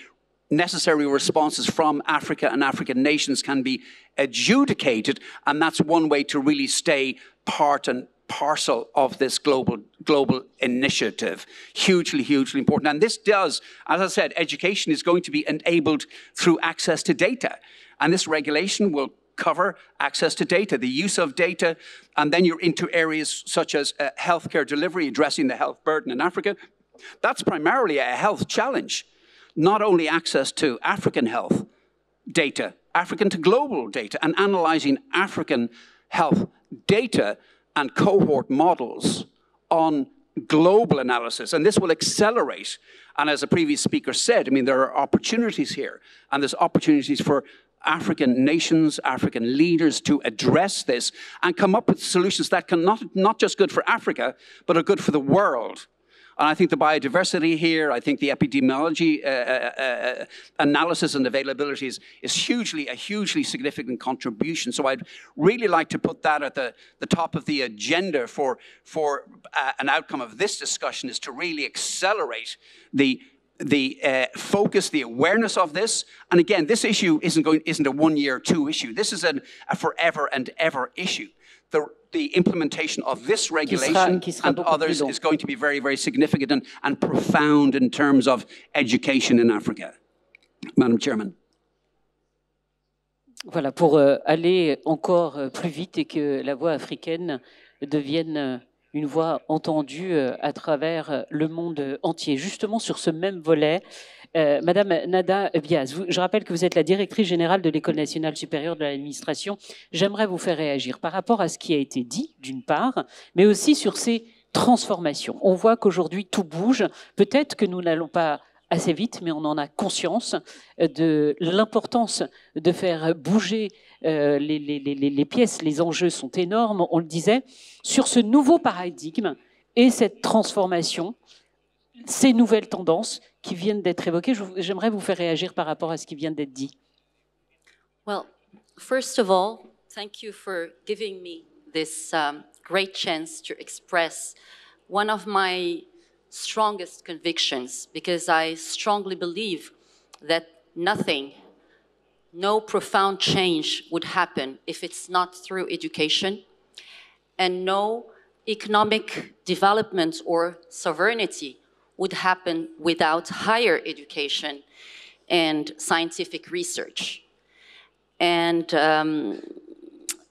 necessary responses from Africa and African nations can be adjudicated. And that's one way to really stay part and parcel of this global initiative. Hugely, hugely important. And this does, as I said, education is going to be enabled through access to data. And this regulation will cover access to data, the use of data, and then you're into areas such as healthcare delivery, addressing the health burden in Africa. That's primarily a health challenge, not only access to African health data, African to global data, and analyzing African health data and cohort models on global analysis. And this will accelerate. And as a previous speaker said, I mean, there are opportunities here, and there's opportunities for African nations, African leaders to address this and come up with solutions that can not just good for Africa, but are good for the world. And I think the biodiversity here, I think the epidemiology analysis and availability is a hugely significant contribution. So I'd really like to put that at the top of the agenda for an outcome of this discussion, is to really accelerate the focus, the awareness of this. And again, this issue isn't a 1 year or 2 issue. This is a forever and ever issue. The implementation of this regulation and others is going to be very, very significant and profound in terms of education in Africa. Madam Chairman. Voilà, pour aller encore plus vite et que la voix africaine devienne une voix entendue à travers le monde entier. Justement, sur ce même volet, Madame Nada Biaz, je rappelle que vous êtes la directrice générale de l'École nationale supérieure de l'administration. J'aimerais vous faire réagir par rapport à ce qui a été dit, d'une part, mais aussi sur ces transformations. On voit qu'aujourd'hui, tout bouge. Peut-être que nous n'allons pas assez vite, mais on en a conscience de l'importance de faire bouger les pièces. Les enjeux sont énormes, on le disait. Sur ce nouveau paradigme et cette transformation, ces nouvelles tendances qui viennent d'être évoquées, j'aimerais vous faire réagir par rapport à ce qui vient d'être dit. Well, first of all, thank you for giving me this great chance to express one of my strongest convictions, because I strongly believe that no profound change would happen if it's not through education, and no economic development or sovereignty would happen without higher education and scientific research. And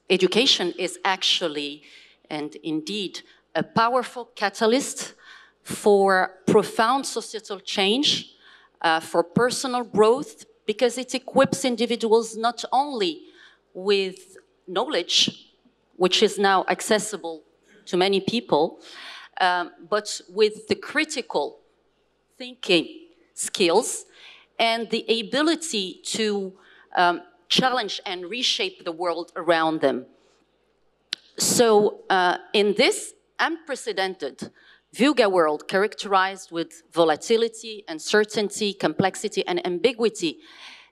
education is actually, and indeed, a powerful catalyst for profound societal change, for personal growth, because it equips individuals not only with knowledge, which is now accessible to many people, but with the critical thinking skills and the ability to challenge and reshape the world around them. So in this unprecedented VUCA world characterized with volatility, uncertainty, complexity, and ambiguity,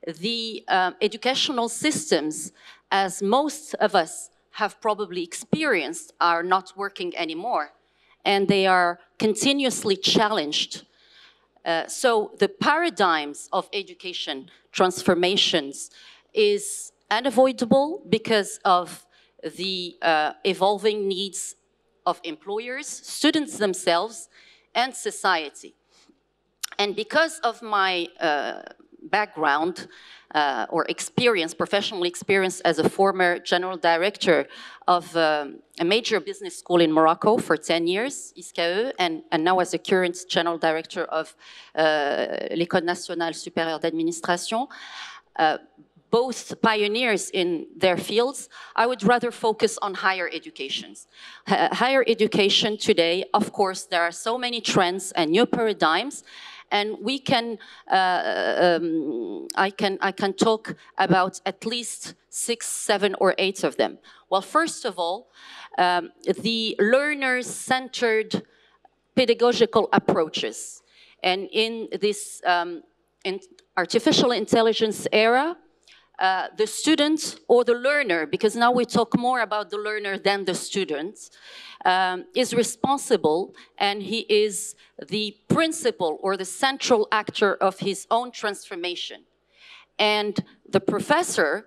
the educational systems, as most of us have probably experienced, are not working anymore, and they are continuously challenged. So the paradigms of education transformations is unavoidable because of the evolving needs of employers, students themselves, and society. And because of my background or experience, professional experience as a former general director of a major business school in Morocco for 10 years, ISKE, and now as a current general director of l'École nationale supérieure d'administration, both pioneers in their fields, I would rather focus on higher education. Higher education today, of course, there are so many trends and new paradigms, and we can, I can talk about at least 6, 7, or 8 of them. Well, first of all, the learner-centered pedagogical approaches. And in this in artificial intelligence era, the student or the learner, because now we talk more about the learner than the student, is responsible, and he is the principal or the central actor of his own transformation. And the professor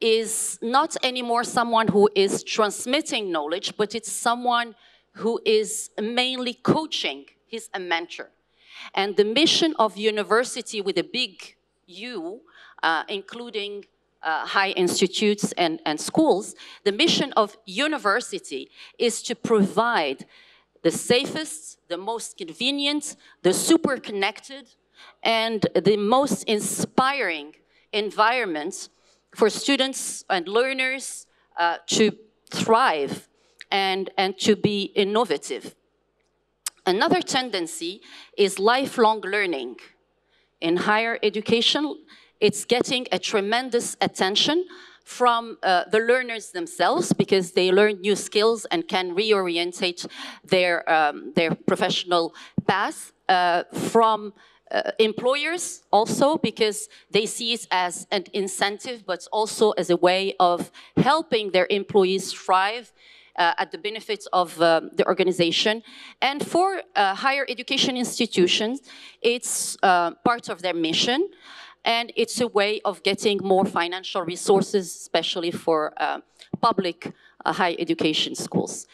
is not anymore someone who is transmitting knowledge, but it's someone who is mainly coaching. He's a mentor. And the mission of university with a big U, including high institutes and schools, the mission of university is to provide the safest, the most convenient, the super connected, and the most inspiring environment for students and learners to thrive and to be innovative. Another tendency is lifelong learning. In higher education, it's getting a tremendous attention, from the learners themselves, because they learn new skills and can reorientate their professional path, from employers also, because they see it as an incentive, but also as a way of helping their employees thrive at the benefits of the organization. And for higher education institutions, it's part of their mission, and it's a way of getting more financial resources, especially for public higher education schools.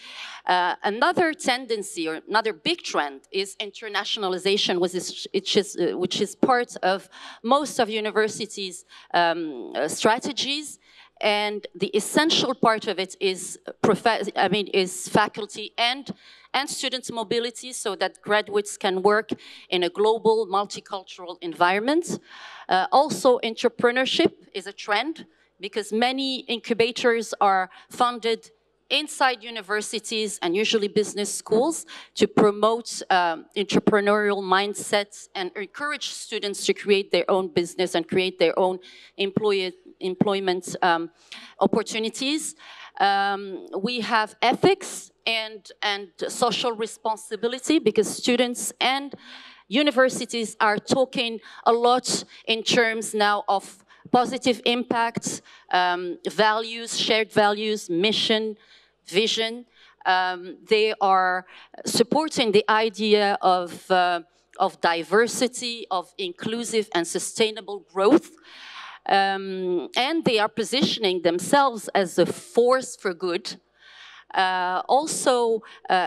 Another tendency, or another big trend, is internationalization, which is part of most of universities' strategies. And the essential part of it is, is faculty and student mobility, so that graduates can work in a global, multicultural environment. Also, entrepreneurship is a trend, because many incubators are funded inside universities and usually business schools to promote entrepreneurial mindsets and encourage students to create their own business and create their own employment opportunities. We have ethics and social responsibility, because students and universities are talking a lot in terms now of positive impact, values, shared values, mission, vision. They are supporting the idea of diversity, of inclusive and sustainable growth. And they are positioning themselves as a force for good. Also,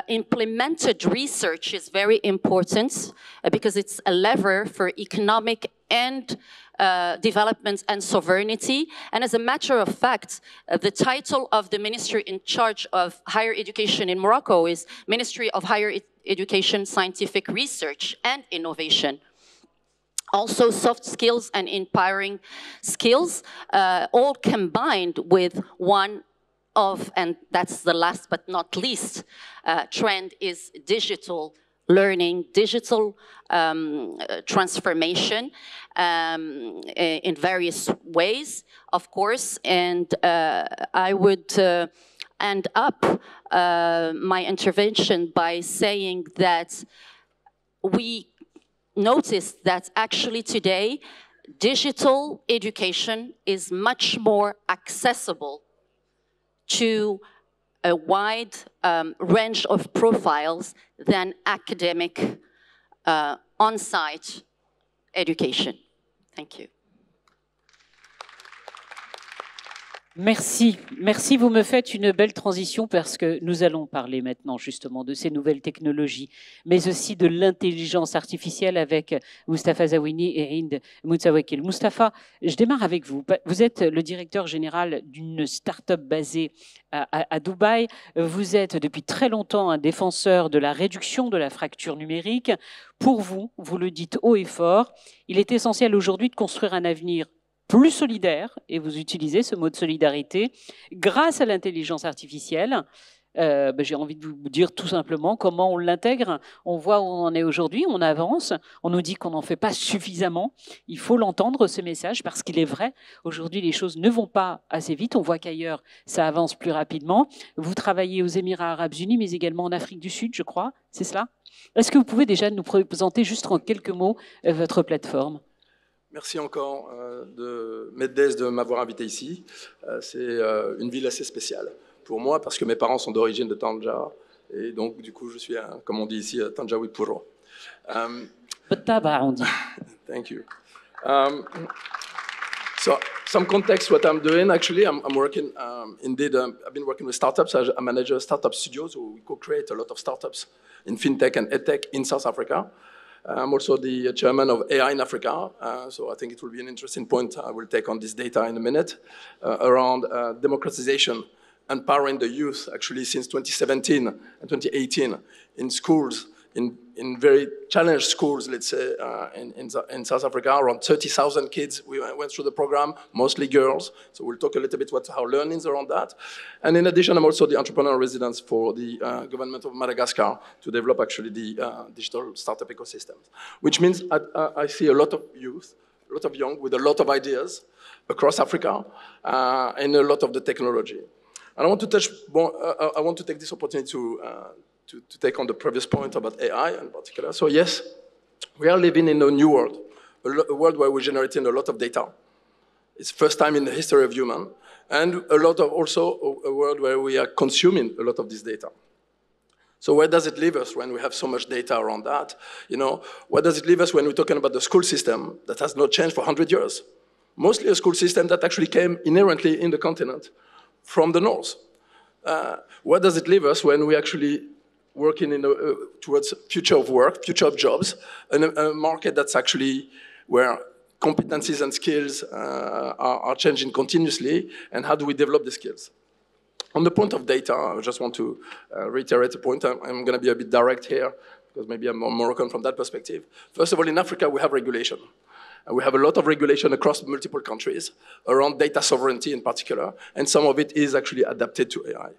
implemented research is very important, because it's a lever for economic and development and sovereignty. And as a matter of fact, the title of the ministry in charge of higher education in Morocco is Ministry of Higher Education, Scientific Research and Innovation. Also, soft skills and empowering skills, all combined with one of, and that's the last but not least trend, is digital learning, digital transformation in various ways, of course. And I would end up my intervention by saying that we noticed that actually today, digital education is much more accessible to a wide range of profiles than academic on-site education. Thank you. Merci. Merci, vous me faites une belle transition, parce que nous allons parler maintenant justement de ces nouvelles technologies, mais aussi de l'intelligence artificielle avec Mustapha Zaouini et Hind Moutsawakil. Mustapha, je démarre avec vous. Vous êtes le directeur général d'une start-up basée à Dubaï. Vous êtes depuis très longtemps un défenseur de la réduction de la fracture numérique. Pour vous, vous le dites haut et fort, il est essentiel aujourd'hui de construire un avenir plus solidaire, et vous utilisez ce mot de solidarité, grâce à l'intelligence artificielle. J'ai envie de vous dire tout simplement comment on l'intègre. On voit où on en est aujourd'hui, on avance, on nous dit qu'on n'en fait pas suffisamment. Il faut l'entendre, ce message, parce qu'il est vrai. Aujourd'hui, les choses ne vont pas assez vite. On voit qu'ailleurs, ça avance plus rapidement. Vous travaillez aux Émirats Arabes Unis, mais également en Afrique du Sud, je crois. C'est cela? Est-ce que vous pouvez déjà nous présenter juste en quelques mots votre plateforme? Merci encore Meddes de m'avoir invité ici. C'est une ville assez spéciale pour moi, parce que mes parents sont d'origine de Tanja, et donc du coup je suis, comme on dit ici, Tanjawi Puro. On dit. Thank you. So some context what I'm doing. Actually, I'm working, indeed, I've been working with startups. I manage startup studios, so we co-create a lot of startups in fintech and edtech in South Africa. I'm also the chairman of AI in Africa, so I think it will be an interesting point I will take on this data in a minute, around democratization, empowering the youth, actually since 2017 and 2018 in schools, in very challenged schools, let's say, in South Africa. Around 30,000 kids we went through the program, mostly girls, so we'll talk a little bit how learnings around that. And in addition, I'm also the entrepreneurial residence for the government of Madagascar to develop actually the digital startup ecosystems, which means I see a lot of youth young with a lot of ideas across Africa and a lot of the technology. And I want to touch more, I want to take this opportunity to take on the previous point about AI in particular. So yes, we are living in a new world, a world where we're generating a lot of data. It's the first time in the history of human, and also a world where we are consuming a lot of this data. So where does it leave us when we have so much data around that? Where does it leave us when we're talking about the school system that has not changed for 100 years? Mostly a school system that actually came inherently in the continent from the north. Where does it leave us when we actually working towards future of work, future of jobs, and a market that's actually where competencies and skills are changing continuously, and how do we develop the skills? On the point of data, I just want to reiterate a point. I'm going to be a bit direct here, because maybe I'm more Moroccan from that perspective. First of all, in Africa, we have regulation. And we have a lot of regulation across multiple countries around data sovereignty in particular, and some of it is actually adapted to AI.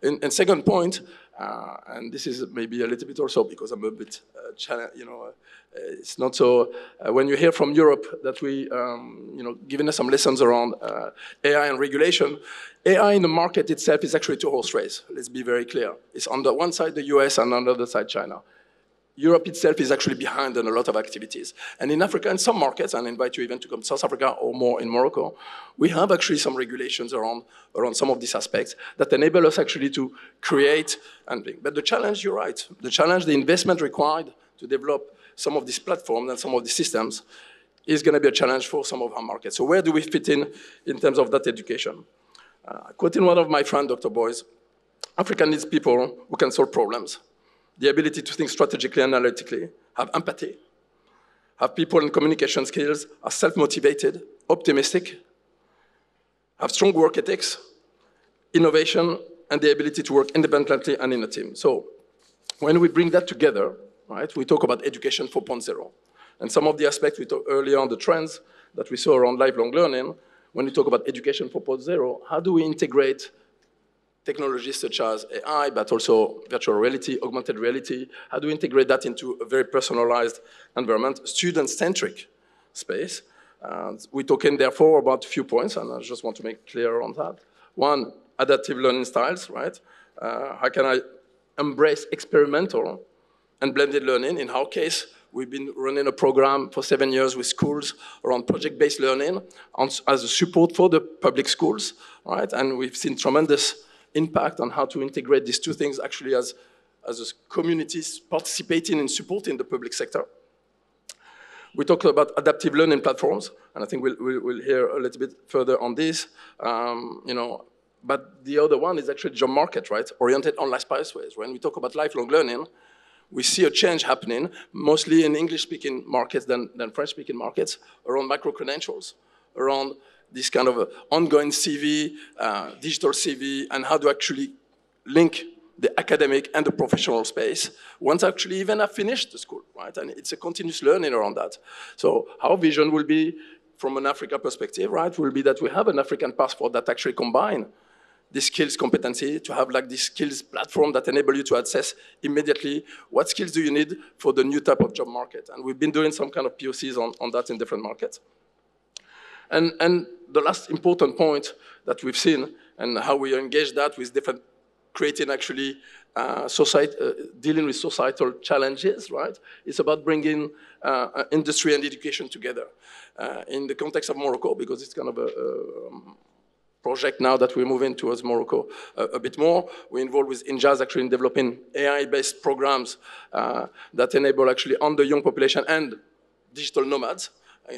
And second point, and this is maybe a little bit also because I'm a bit, it's not so, when you hear from Europe that we, giving us some lessons around AI and regulation, AI in the market itself is actually a two-horse race. Let's be very clear. It's on the one side the US and on the other side China. Europe itself is actually behind on a lot of activities. And in Africa, in some markets, and I invite you even to come to South Africa or more in Morocco, we have actually some regulations around some of these aspects that enable us actually to create and bring. But the challenge, you're right, the investment required to develop some of these platforms and some of these systems is going to be a challenge for some of our markets. So where do we fit in terms of that education? Quoting one of my friends, Dr. Boyce, Africa needs people who can solve problems. The ability to think strategically and analytically, have empathy, have people in communication skills, are self-motivated, optimistic, have strong work ethics, innovation, and the ability to work independently and in a team. So when we bring that together, right, we talk about education 4.0. And some of the aspects we talked earlier on, the trends that we saw around lifelong learning, when we talk about education 4.0, how do we integrate technologies such as AI, but also virtual reality, augmented reality? How do we integrate that into a very personalized environment, student-centric space? We're talking, therefore, about a few points, and I just want to make clear on that. One, adaptive learning styles, right? How can I embrace experimental and blended learning? In our case, we've been running a program for 7 years with schools around project-based learning as a support for the public schools, right? And we've seen tremendous impact on how to integrate these two things actually as communities participating and supporting the public sector. We talked about adaptive learning platforms, and I think we'll hear a little bit further on this. But the other one is actually job market, right? Oriented on life pathways. When we talk about lifelong learning, we see a change happening, mostly in English-speaking markets than French-speaking markets, around micro-credentials, around this kind of ongoing CV, digital CV, and how to actually link the academic and the professional space once actually even have finished the school, right? And it's a continuous learning around that. So our vision will be, from an Africa perspective, right, will be that we have an African passport that actually combine the skills competency to have like this skills platform that enable you to access immediately what skills do you need for the new type of job market. And we've been doing some kind of POCs on that in different markets. And the last important point that we've seen and how we engage that with different, creating actually dealing with societal challenges, right? It's about bringing industry and education together. In the context of Morocco, because it's kind of a project now that we're moving towards Morocco a bit more, we're involved with Injaz actually in developing AI-based programs that enable actually on the young population and digital nomads,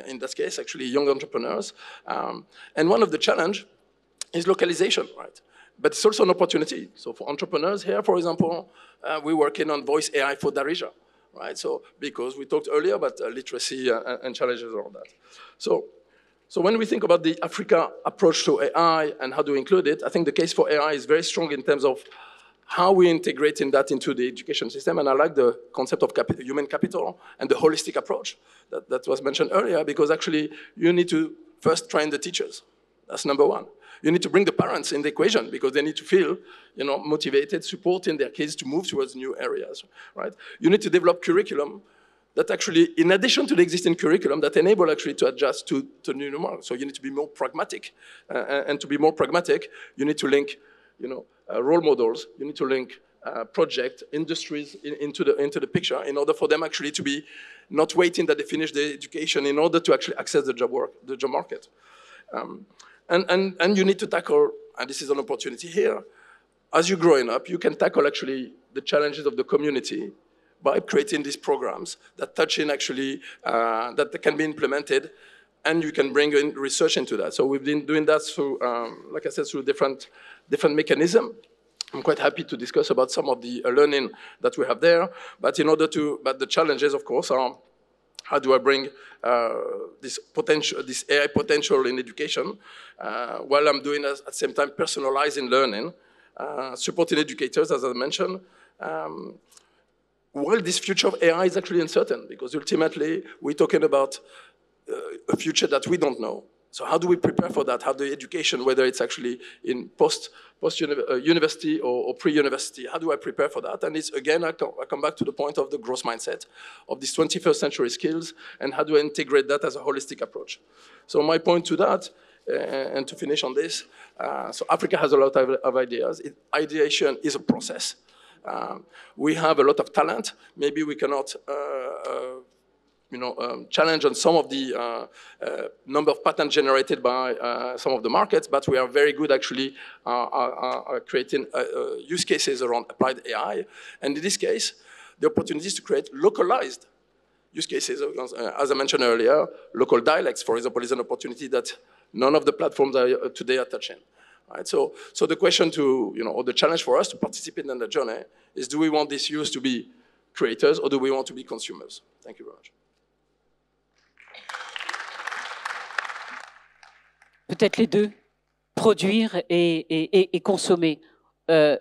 in that case, actually young entrepreneurs. And one of the challenge is localization, right? But it's also an opportunity. So for entrepreneurs here, for example, we're working on voice AI for Darija, right? So because we talked earlier about literacy and challenges around that. So when we think about the Africa approach to AI and how to include it, I think the case for AI is very strong in terms of how we integrating that into the education system. And I like the concept of human capital and the holistic approach that was mentioned earlier, because actually you need to first train the teachers. That's number one. You need to bring the parents in the equation because they need to feel, motivated, supporting their kids to move towards new areas, right? You need to develop curriculum that actually, in addition to the existing curriculum, that enable actually to adjust to new normal. So you need to be more pragmatic. And to be more pragmatic, you need to link, role models. You need to link project industries into the picture in order for them actually to be not waiting that they finish their education in order to actually access the job market. And you need to tackle, and this is an opportunity here, as you're growing up, you can tackle actually the challenges of the community by creating these programs that touch in actually, that can be implemented, and you can bring in research into that. So we've been doing that through, like I said, through different mechanisms. I'm quite happy to discuss about some of the learning that we have there, but the challenges, of course, are how do I bring this AI potential in education while I'm doing at the same time personalizing learning, supporting educators, as I mentioned. Well, this future of AI is actually uncertain because ultimately we're talking about a future that we don't know. So how do we prepare for that? How do education, whether it's actually in post-university or pre-university, how do I prepare for that? And it's, again, I come back to the point of the growth mindset, of these 21st century skills, and how do I integrate that as a holistic approach? So my point to that, and to finish on this, so Africa has a lot of ideas. Ideation is a process. We have a lot of talent. Maybe we cannot challenge on some of the number of patents generated by some of the markets, but we are very good actually creating use cases around applied AI. And in this case, the opportunity is to create localized use cases. As I mentioned earlier, local dialects, for example, is an opportunity that none of the platforms today are touching. Right? So the question or the challenge for us to participate in the journey is, do we want this use to be creators or do we want to be consumers? Thank you very much. Peut-être les deux, produire et consommer.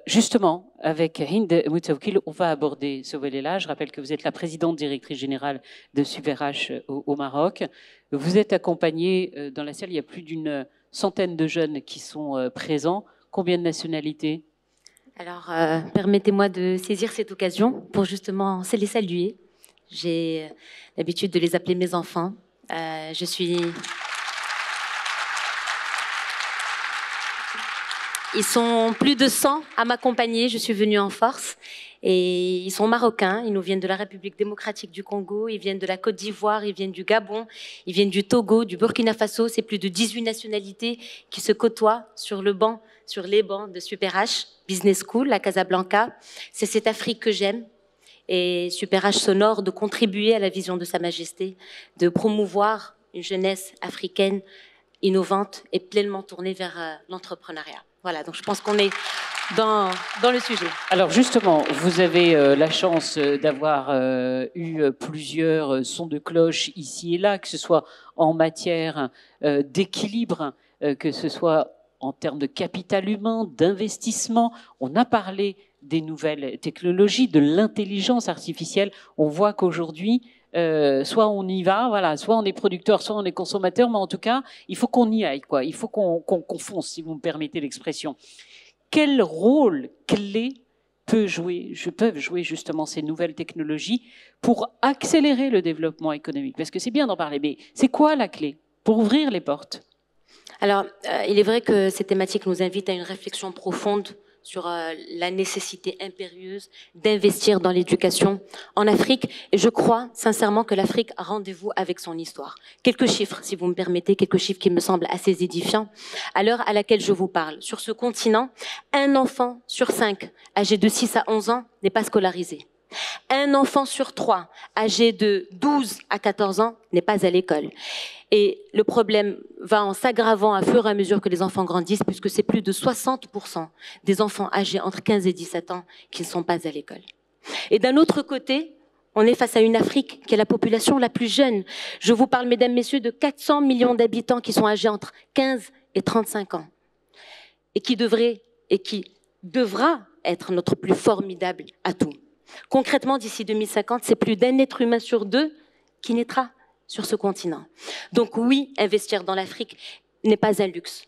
Justement, avec Hind Moutaoukil, on va aborder ce volet-là. Je rappelle que vous êtes la présidente directrice générale de SuperH au Maroc. Vous êtes accompagnée, dans la salle, il y a plus d'une centaine de jeunes qui sont présents. Combien de nationalités? Alors, permettez-moi de saisir cette occasion pour justement les saluer. J'ai l'habitude de les appeler mes enfants. Je suis... Ils sont plus de 100 à m'accompagner, je suis venue en force. Et ils sont marocains, ils nous viennent de la République démocratique du Congo, ils viennent de la Côte d'Ivoire, ils viennent du Gabon, ils viennent du Togo, du Burkina Faso. C'est plus de 18 nationalités qui se côtoient sur les bancs de SuperH, Business School à Casablanca. C'est cette Afrique que j'aime. Et SuperH s'honore de contribuer à la vision de Sa Majesté, de promouvoir une jeunesse africaine innovante et pleinement tournée vers l'entrepreneuriat. Voilà, donc je pense qu'on est dans le sujet. Alors justement, vous avez la chance d'avoir eu plusieurs sons de cloche ici et là, que ce soit en matière d'équilibre, que ce soit en termes de capital humain, d'investissement. On a parlé des nouvelles technologies, de l'intelligence artificielle. On voit qu'aujourd'hui, soit on y va, voilà, soit on est producteur, soit on est consommateur, mais en tout cas, il faut qu'on y aille, quoi. Il faut qu'on fonce, si vous me permettez l'expression. Quel rôle clé peuvent jouer justement ces nouvelles technologies pour accélérer le développement économique? Parce que c'est bien d'en parler, mais c'est quoi la clé pour ouvrir les portes? Alors, il est vrai que ces thématiques nous invitent à une réflexion profonde sur la nécessité impérieuse d'investir dans l'éducation en Afrique. Et je crois sincèrement que l'Afrique a rendez-vous avec son histoire. Quelques chiffres, si vous me permettez, quelques chiffres qui me semblent assez édifiants. À l'heure à laquelle je vous parle, sur ce continent, un enfant sur 5 âgé de 6 à 11 ans n'est pas scolarisé. Un enfant sur 3 âgé de 12 à 14 ans n'est pas à l'école. Et le problème va en s'aggravant à fur et à mesure que les enfants grandissent, puisque c'est plus de 60% des enfants âgés entre 15 et 17 ans qui ne sont pas à l'école. Et d'un autre côté, on est face à une Afrique qui est la population la plus jeune. Je vous parle, mesdames, messieurs, de 400 millions d'habitants qui sont âgés entre 15 et 35 ans. Et qui devra être notre plus formidable atout. Concrètement, d'ici 2050, c'est plus d'un être humain sur 2 qui naîtra sur ce continent. Donc oui, investir dans l'Afrique n'est pas un luxe.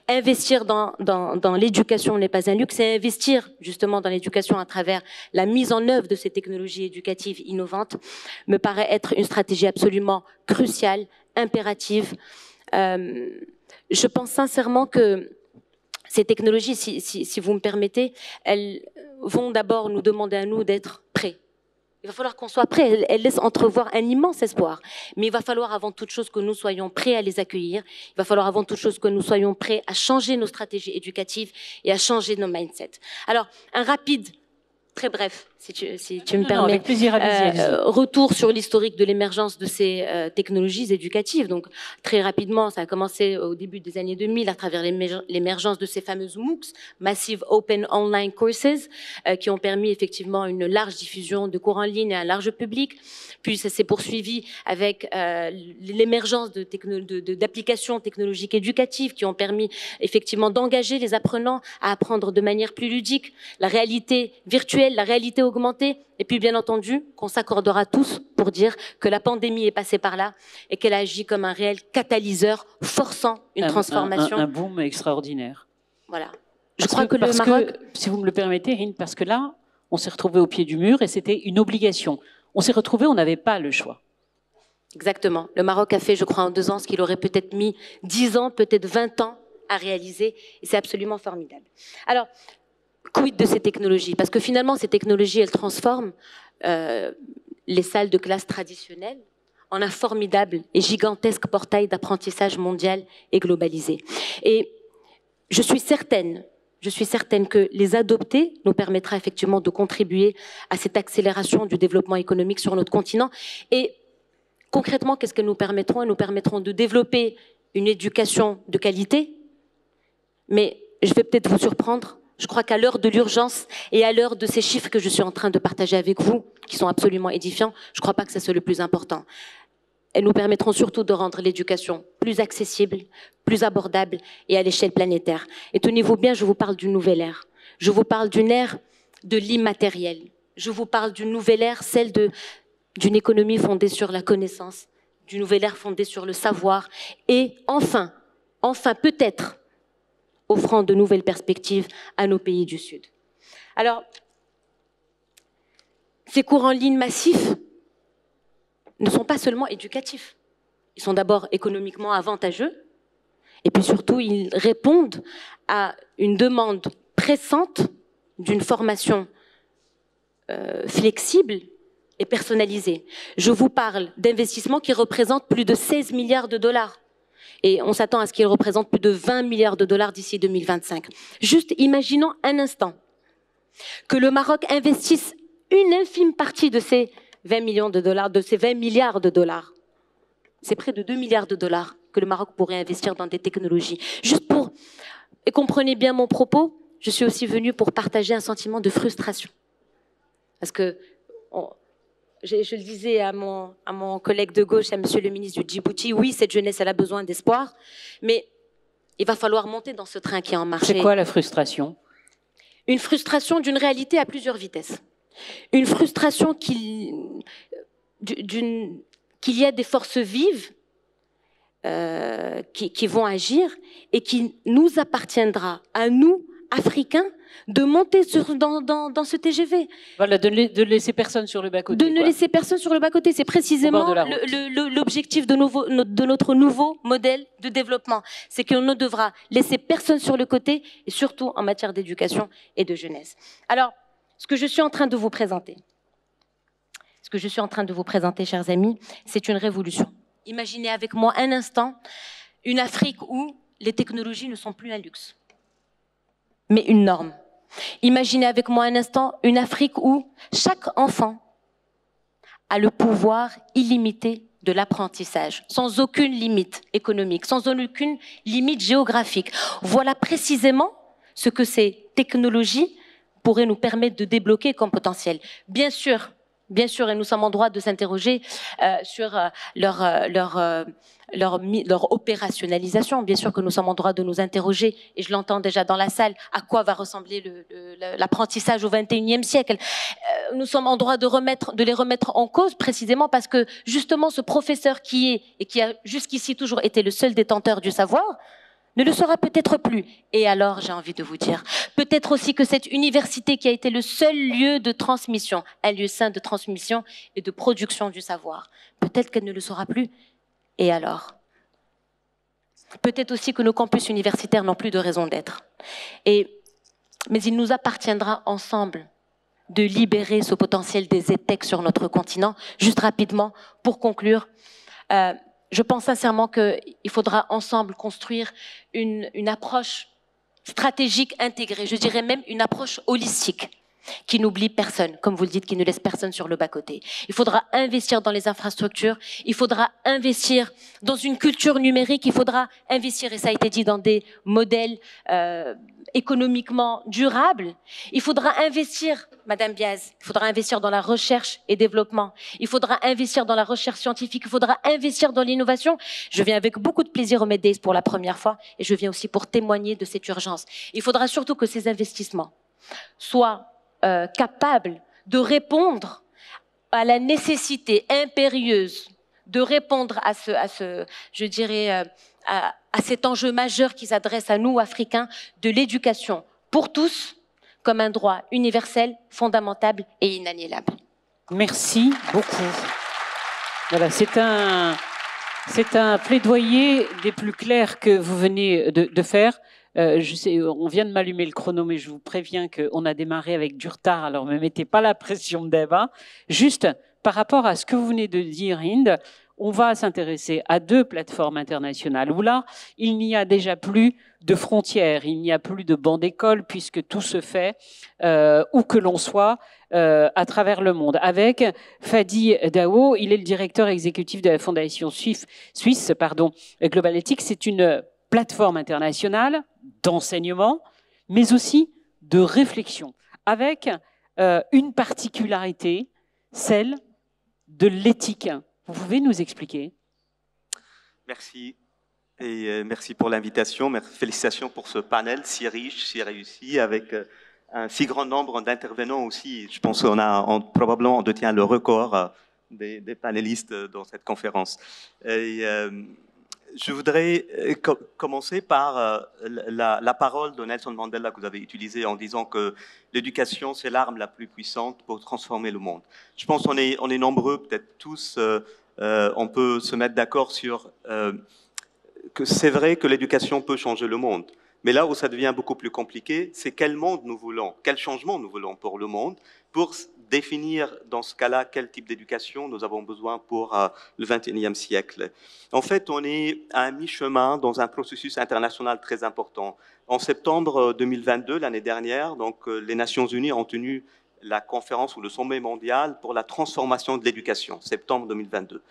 Investir dans l'éducation n'est pas un luxe, c'est investir justement dans l'éducation à travers la mise en œuvre de ces technologies éducatives innovantes me paraît être une stratégie absolument cruciale, impérative. Je pense sincèrement que ces technologies, si vous me permettez, elles vont d'abord nous demander à nous d'être prêts. Il va falloir qu'on soit prêts. Elles laissent entrevoir un immense espoir. Mais il va falloir avant toute chose que nous soyons prêts à les accueillir. Il va falloir avant toute chose que nous soyons prêts à changer nos stratégies éducatives et à changer nos mindsets. Alors, un rapide, très bref, si tu me permets, avec plaisir, allez-y. retour sur l'historique de l'émergence de ces technologies éducatives. Donc, très rapidement, ça a commencé au début des années 2000 à travers l'émergence de ces fameuses MOOCs, Massive Open Online Courses, qui ont permis effectivement une large diffusion de cours en ligne à un large public. Puis ça s'est poursuivi avec l'émergence d'applications technologiques éducatives qui ont permis effectivement d'engager les apprenants à apprendre de manière plus ludique, la réalité virtuelle, la réalité augmentée, et puis bien entendu qu'on s'accordera tous pour dire que la pandémie est passée par là et qu'elle a agi comme un réel catalyseur forçant une transformation. Un boom extraordinaire. Voilà. Je crois que le Maroc... si vous me le permettez, Hind, parce que là, on s'est retrouvé au pied du mur et c'était une obligation. On s'est retrouvé, on n'avait pas le choix. Exactement. Le Maroc a fait, je crois, en 2 ans ce qu'il aurait peut-être mis 10 ans, peut-être 20 ans à réaliser, et c'est absolument formidable. Alors, quid de ces technologies? Parce que finalement, ces technologies, elles transforment les salles de classe traditionnelles en un formidable et gigantesque portail d'apprentissage mondial et globalisé. Et je suis certaine que les adopter nous permettra effectivement de contribuer à cette accélération du développement économique sur notre continent. Et concrètement, qu'est-ce qu'elles nous permettront? Elles nous permettront de développer une éducation de qualité. Mais je vais peut-être vous surprendre. Je crois qu'à l'heure de l'urgence et à l'heure de ces chiffres que je suis en train de partager avec vous, qui sont absolument édifiants, je ne crois pas que ça soit le plus important. Elles nous permettront surtout de rendre l'éducation plus accessible, plus abordable et à l'échelle planétaire. Et tenez-vous bien, je vous parle d'une nouvelle ère. Je vous parle d'une ère de l'immatériel. Je vous parle d'une nouvelle ère, celle d'une économie fondée sur la connaissance, d'une nouvelle ère fondée sur le savoir et enfin peut-être offrant de nouvelles perspectives à nos pays du Sud. Alors, ces cours en ligne massifs ne sont pas seulement éducatifs. Ils sont d'abord économiquement avantageux, et puis surtout, ils répondent à une demande pressante d'une formation flexible et personnalisée. Je vous parle d'investissements qui représentent plus de 16 milliards de dollars. Et on s'attend à ce qu'ils représentent plus de 20 milliards de dollars d'ici 2025. Juste imaginons un instant que le Maroc investisse une infime partie de ces 20 millions de dollars, de ces 20 milliards de dollars. C'est près de 2 milliards de dollars que le Maroc pourrait investir dans des technologies. Juste pour... Et comprenez bien mon propos, je suis aussi venue pour partager un sentiment de frustration. Parce que... Je le disais à mon collègue de gauche, à monsieur le ministre du Djibouti, oui, cette jeunesse, elle a besoin d'espoir, mais il va falloir monter dans ce train qui est en marche. C'est quoi la frustration? Une frustration d'une réalité à plusieurs vitesses. Une frustration qu'il y a des forces vives qui vont agir et qui nous appartiendra, à nous, Africains, de monter dans ce TGV. Voilà, de ne laisser personne sur le bas-côté. De ne laisser personne sur le bas-côté. C'est précisément l'objectif de notre nouveau modèle de développement. C'est qu'on ne devra laisser personne sur le côté, et surtout en matière d'éducation et de jeunesse. Alors, ce que je suis en train de vous présenter, chers amis, c'est une révolution. Imaginez avec moi un instant une Afrique où les technologies ne sont plus un luxe, mais une norme. Imaginez avec moi un instant une Afrique où chaque enfant a le pouvoir illimité de l'apprentissage, sans aucune limite économique, sans aucune limite géographique. Voilà précisément ce que ces technologies pourraient nous permettre de débloquer comme potentiel. Bien sûr, et nous sommes en droit de s'interroger sur leur opérationnalisation. Bien sûr que nous sommes en droit de nous interroger, et je l'entends déjà dans la salle, à quoi va ressembler l'apprentissage au XXIe siècle. Nous sommes en droit de les remettre en cause, précisément parce que justement ce professeur qui a jusqu'ici toujours été le seul détenteur du savoir, ne le sera peut-être plus. Et alors, j'ai envie de vous dire, peut-être aussi que cette université qui a été le seul lieu de transmission, un lieu sain de transmission et de production du savoir, peut-être qu'elle ne le sera plus. Et alors? Peut-être aussi que nos campus universitaires n'ont plus de raison d'être. Mais il nous appartiendra ensemble de libérer ce potentiel des EdTech sur notre continent. Juste rapidement, pour conclure, je pense sincèrement qu'il faudra ensemble construire une approche stratégique intégrée, je dirais même une approche holistique, qui n'oublie personne, comme vous le dites, qui ne laisse personne sur le bas-côté. Il faudra investir dans les infrastructures, il faudra investir dans une culture numérique, il faudra investir, et ça a été dit, dans des modèles économiquement durables. Il faudra investir, Madame Biaz, il faudra investir dans la recherche et développement, il faudra investir dans la recherche scientifique, il faudra investir dans l'innovation. Je viens avec beaucoup de plaisir au Med-Days pour la première fois, et je viens aussi pour témoigner de cette urgence. Il faudra surtout que ces investissements soient capable de répondre à la nécessité impérieuse de répondre à cet enjeu majeur qui s'adresse à nous, Africains, de l'éducation pour tous comme un droit universel, fondamental et inaliénable. Merci beaucoup. Voilà, c'est un plaidoyer des plus clairs que vous venez de faire. Je sais, on vient de m'allumer le chrono, mais je vous préviens qu'on a démarré avec du retard, alors ne me mettez pas la pression d'Eva. Juste par rapport à ce que vous venez de dire, Hind, on va s'intéresser à 2 plateformes internationales où là, il n'y a déjà plus de frontières, il n'y a plus de bancs d'école puisque tout se fait où que l'on soit à travers le monde. Avec Fadi Dao, il est le directeur exécutif de la fondation suisse Global Ethics. C'est une plateforme internationale d'enseignement, mais aussi de réflexion, avec une particularité, celle de l'éthique. Vous pouvez nous expliquer? Merci, et merci pour l'invitation. Félicitations pour ce panel si riche, si réussi, avec un si grand nombre d'intervenants aussi. Je pense qu'on probablement on détient le record des panélistes dans cette conférence. Je voudrais commencer par la parole de Nelson Mandela que vous avez utilisée en disant que l'éducation, c'est l'arme la plus puissante pour transformer le monde. Je pense qu'on est nombreux, peut-être tous, on peut se mettre d'accord sur que c'est vrai que l'éducation peut changer le monde. Mais là où ça devient beaucoup plus compliqué, c'est quel monde nous voulons, quel changement nous voulons pour le monde, pour définir dans ce cas-là quel type d'éducation nous avons besoin pour le XXIe siècle. En fait, on est à un mi-chemin dans un processus international très important. En septembre 2022, l'année dernière, donc, les Nations Unies ont tenu la conférence ou le sommet mondial pour la transformation de l'éducation, septembre 2022.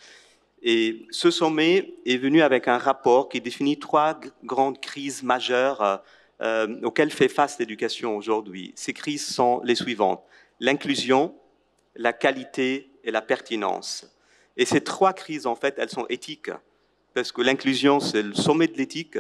Et ce sommet est venu avec un rapport qui définit 3 grandes crises majeures auxquelles fait face l'éducation aujourd'hui. Ces crises sont les suivantes: l'inclusion, la qualité et la pertinence. Et ces 3 crises, en fait, elles sont éthiques, parce que l'inclusion, c'est le sommet de l'éthique,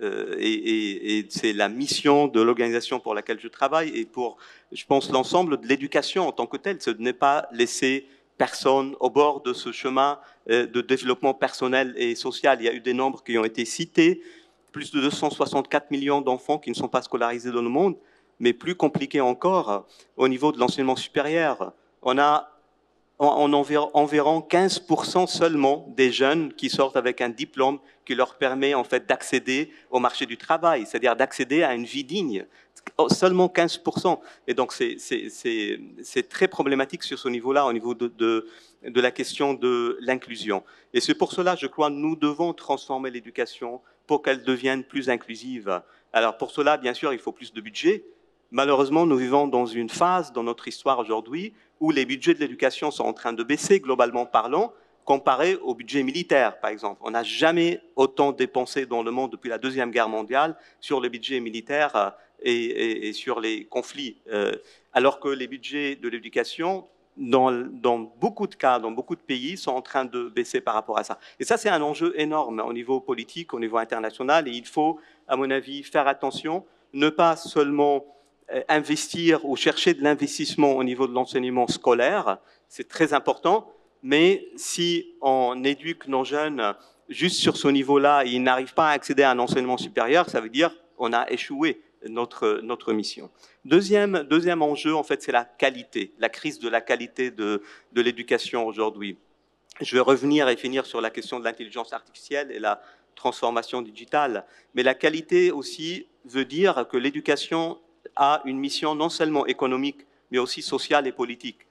et c'est la mission de l'organisation pour laquelle je travaille, et pour, je pense, l'ensemble de l'éducation en tant que telle, ce n'est pas laisser personne au bord de ce chemin de développement personnel et social. Il y a eu des nombres qui ont été cités, plus de 264 millions d'enfants qui ne sont pas scolarisés dans le monde, mais plus compliqué encore, au niveau de l'enseignement supérieur. On a environ 15% seulement des jeunes qui sortent avec un diplôme qui leur permet en fait d'accéder au marché du travail, c'est-à-dire d'accéder à une vie digne. Seulement 15%. Et donc c'est très problématique sur ce niveau-là, au niveau de la question de l'inclusion. Et c'est pour cela, je crois, nous devons transformer l'éducation pour qu'elle devienne plus inclusive. Alors pour cela, bien sûr, il faut plus de budget. Malheureusement, nous vivons dans une phase dans notre histoire aujourd'hui où les budgets de l'éducation sont en train de baisser, globalement parlant, comparé au budget militaire, par exemple. On n'a jamais autant dépensé dans le monde depuis la Deuxième Guerre mondiale sur le budget militaire et sur les conflits, alors que les budgets de l'éducation, dans beaucoup de cas, dans beaucoup de pays, sont en train de baisser par rapport à ça. Et ça, c'est un enjeu énorme au niveau politique, au niveau international, et il faut, à mon avis, faire attention, ne pas seulement investir ou chercher de l'investissement au niveau de l'enseignement scolaire, c'est très important, mais si on éduque nos jeunes juste sur ce niveau-là, ils n'arrivent pas à accéder à un enseignement supérieur, ça veut dire qu'on a échoué notre mission. Deuxième enjeu, en fait, c'est la qualité, la crise de la qualité de l'éducation aujourd'hui. Je vais revenir et finir sur la question de l'intelligence artificielle et la transformation digitale. Mais la qualité aussi veut dire que l'éducation a une mission non seulement économique, mais aussi sociale et politique.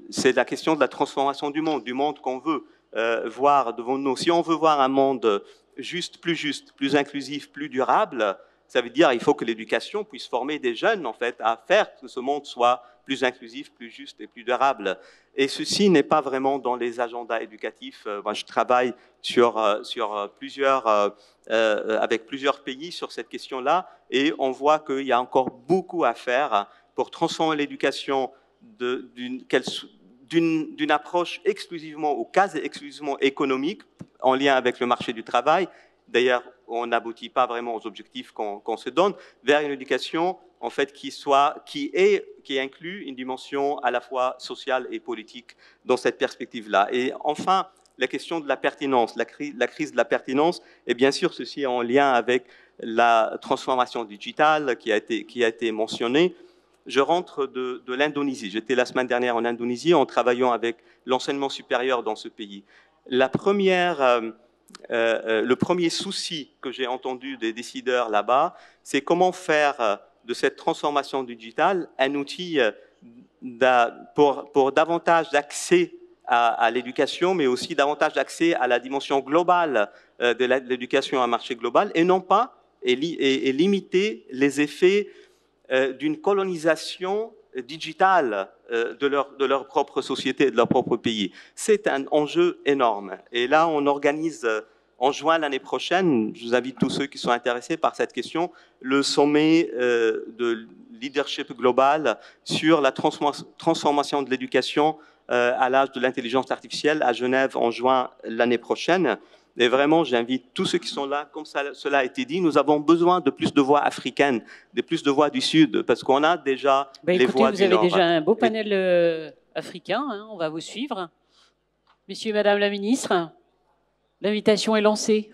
C'est la question de la transformation du monde qu'on veut voir devant nous. Si on veut voir un monde juste, plus inclusif, plus durable, ça veut dire qu'il faut que l'éducation puisse former des jeunes, en fait, à faire que ce monde soit plus inclusif, plus juste et plus durable. Et ceci n'est pas vraiment dans les agendas éducatifs. Moi, je travaille avec plusieurs pays sur cette question-là, et on voit qu'il y a encore beaucoup à faire pour transformer l'éducation d'une approche exclusivement ou quasi exclusivement économique, en lien avec le marché du travail. D'ailleurs, on n'aboutit pas vraiment aux objectifs qu'on se donne, vers une éducation en fait qui inclut une dimension à la fois sociale et politique dans cette perspective-là. Et enfin, la question de la pertinence, la crise de la pertinence, et bien sûr ceci est en lien avec la transformation digitale qui a été mentionnée. Je rentre de l'Indonésie. J'étais la semaine dernière en Indonésie en travaillant avec l'enseignement supérieur dans ce pays. Le premier souci que j'ai entendu des décideurs là-bas, c'est comment faire de cette transformation digitale un outil pour davantage d'accès à l'éducation, mais aussi davantage d'accès à la dimension globale de l'éducation à un marché global, et non pas et limiter les effets d'une colonisation digitale de leur propre société, de leur propre pays. C'est un enjeu énorme. Et là, on organise en juin l'année prochaine, je vous invite tous ceux qui sont intéressés par cette question, le sommet de leadership global sur la transformation de l'éducation à l'âge de l'intelligence artificielle à Genève en juin l'année prochaine. Et vraiment, j'invite tous ceux qui sont là, comme cela a été dit, nous avons besoin de plus de voix africaines, de plus de voix du Sud, parce qu'on a déjà les voix du Nord. Vous avez déjà un beau panel africain, hein, on va vous suivre. Monsieur et Madame la Ministre, l'invitation est lancée.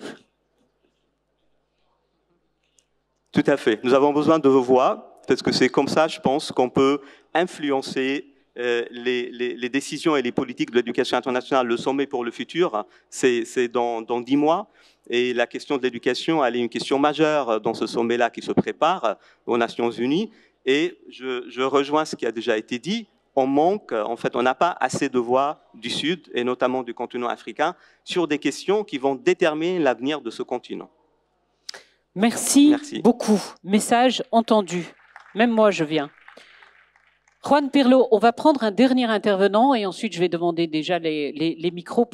Tout à fait. Nous avons besoin de vos voix, parce que c'est comme ça, je pense, qu'on peut influencer les décisions et les politiques de l'éducation internationale. Le sommet pour le futur, c'est dans 10 mois. Et la question de l'éducation, elle est une question majeure dans ce sommet-là qui se prépare aux Nations Unies. Et je rejoins ce qui a déjà été dit. On manque, en fait, on n'a pas assez de voix du Sud, et notamment du continent africain, sur des questions qui vont déterminer l'avenir de ce continent. Merci beaucoup. Message entendu. Même moi, je viens. Juan Pirlo, on va prendre un dernier intervenant et ensuite je vais demander déjà les micros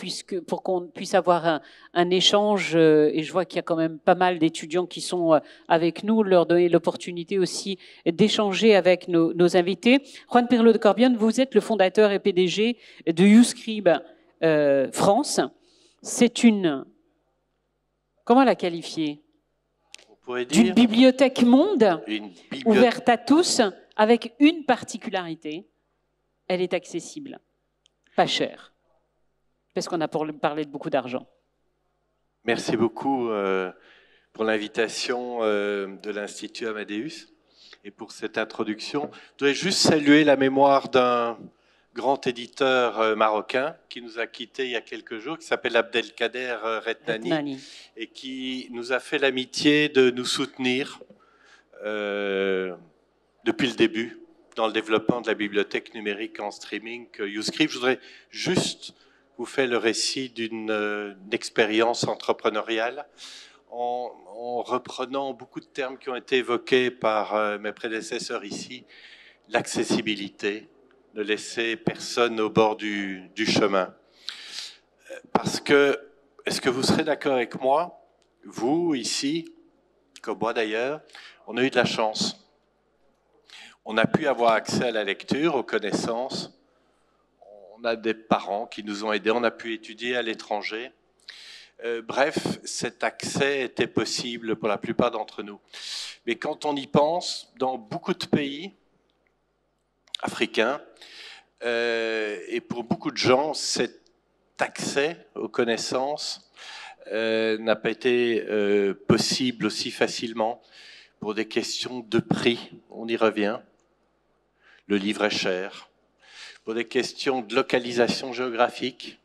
pour qu'on puisse avoir un échange. Et je vois qu'il y a quand même pas mal d'étudiants qui sont avec nous, leur donner l'opportunité aussi d'échanger avec nos invités. Juan Pirlo de Corbion, vous êtes le fondateur et PDG de YouScribe France. C'est comment la qualifier? D'une bibliothèque monde, ouverte à tous, avec une particularité, elle est accessible, pas chère, parce qu'on a parlé de beaucoup d'argent. Merci beaucoup pour l'invitation de l'Institut Amadeus et pour cette introduction. Je voudrais juste saluer la mémoire d'un grand éditeur marocain qui nous a quittés il y a quelques jours, qui s'appelle Abdelkader Retnani, et qui nous a fait l'amitié de nous soutenir depuis le début dans le développement de la bibliothèque numérique en streaming YouScribe. Je voudrais juste vous faire le récit d'une expérience entrepreneuriale en reprenant beaucoup de termes qui ont été évoqués par mes prédécesseurs ici, l'accessibilité, ne laisser personne au bord du chemin. Parce que, est-ce que vous serez d'accord avec moi, vous ici, comme moi d'ailleurs, on a eu de la chance. On a pu avoir accès à la lecture, aux connaissances. On a des parents qui nous ont aidés, on a pu étudier à l'étranger. Bref, cet accès était possible pour la plupart d'entre nous. Mais quand on y pense, dans beaucoup de pays africains, et pour beaucoup de gens, cet accès aux connaissances n'a pas été possible aussi facilement pour des questions de prix, on y revient. Le livre est cher. Pour des questions de localisation géographique,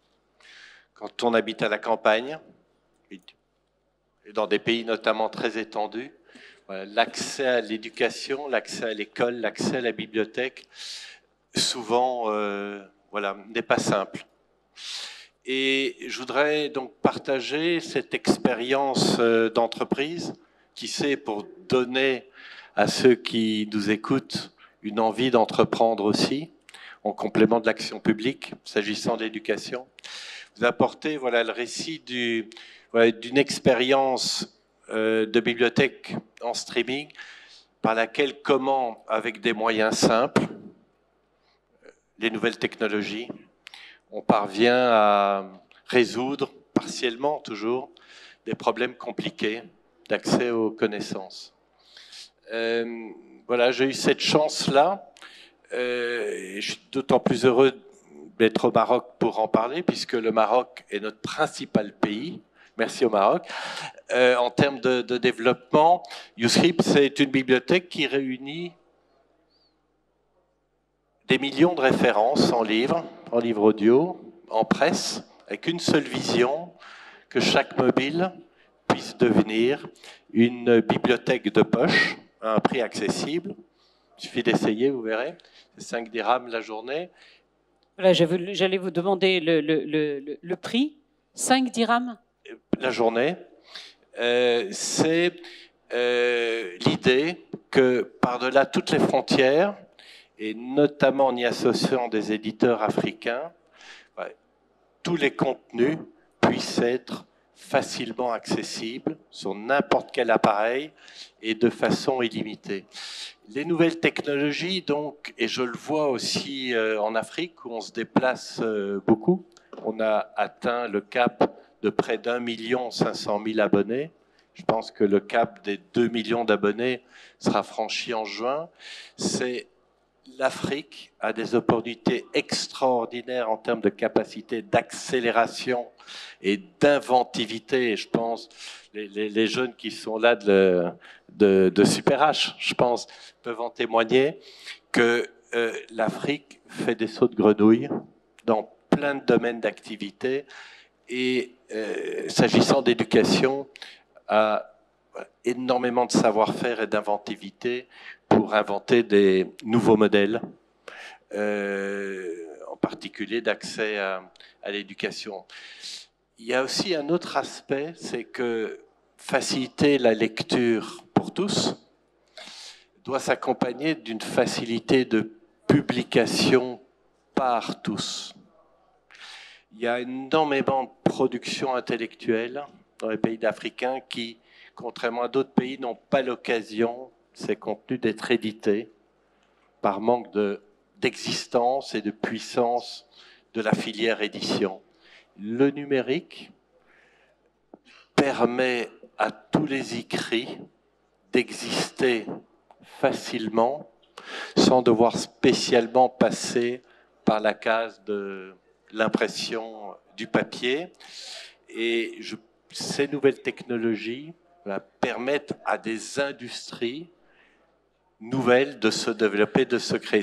quand on habite à la campagne, et dans des pays notamment très étendus, voilà, l'accès à l'éducation, l'accès à l'école, l'accès à la bibliothèque, souvent voilà, n'est pas simple. Et je voudrais donc partager cette expérience d'entreprise, qui sait, pour donner à ceux qui nous écoutent une envie d'entreprendre aussi, en complément de l'action publique, s'agissant de l'éducation. Vous apportez voilà, le récit d'une expérience de bibliothèque en streaming, par laquelle, comment, avec des moyens simples, les nouvelles technologies, on parvient à résoudre, partiellement toujours, des problèmes compliqués d'accès aux connaissances. Voilà, j'ai eu cette chance-là. Je suis d'autant plus heureux d'être au Maroc pour en parler, puisque le Maroc est notre principal pays. Merci au Maroc. En termes de développement, YouScript, c'est une bibliothèque qui réunit des millions de références en livres audio, en presse, avec une seule vision, que chaque mobile puisse devenir une bibliothèque de poche à un prix accessible. Il suffit d'essayer, vous verrez. C'est 5 dirhams la journée. Voilà, j'allais vous demander le prix. 5 dirhams la journée. C'est l'idée que par-delà toutes les frontières, et notamment en y associant des éditeurs africains, tous les contenus puissent être facilement accessibles sur n'importe quel appareil et de façon illimitée. Les nouvelles technologies, donc, et je le vois aussi en Afrique où on se déplace beaucoup, on a atteint le cap de près d'1 500 000 abonnés. Je pense que le cap des 2 millions d'abonnés sera franchi en juin. L'Afrique a des opportunités extraordinaires en termes de capacité d'accélération et d'inventivité. Et je pense, les jeunes qui sont là de Super H, je pense, peuvent en témoigner, que l'Afrique fait des sauts de grenouille dans plein de domaines d'activité. Et s'agissant d'éducation, a énormément de savoir-faire et d'inventivité pour inventer des nouveaux modèles, en particulier d'accès à l'éducation. Il y a aussi un autre aspect, c'est que faciliter la lecture pour tous doit s'accompagner d'une facilité de publication par tous. Il y a énormément de production intellectuelle dans les pays africains qui, contrairement à d'autres pays, n'ont pas l'occasion, ces contenus, d'être édités par manque d'existence et de puissance de la filière édition. Le numérique permet à tous les écrits d'exister facilement sans devoir spécialement passer par la case de l'impression du papier. Et ces nouvelles technologies permettent à des industries nouvelles de se développer, de se créer.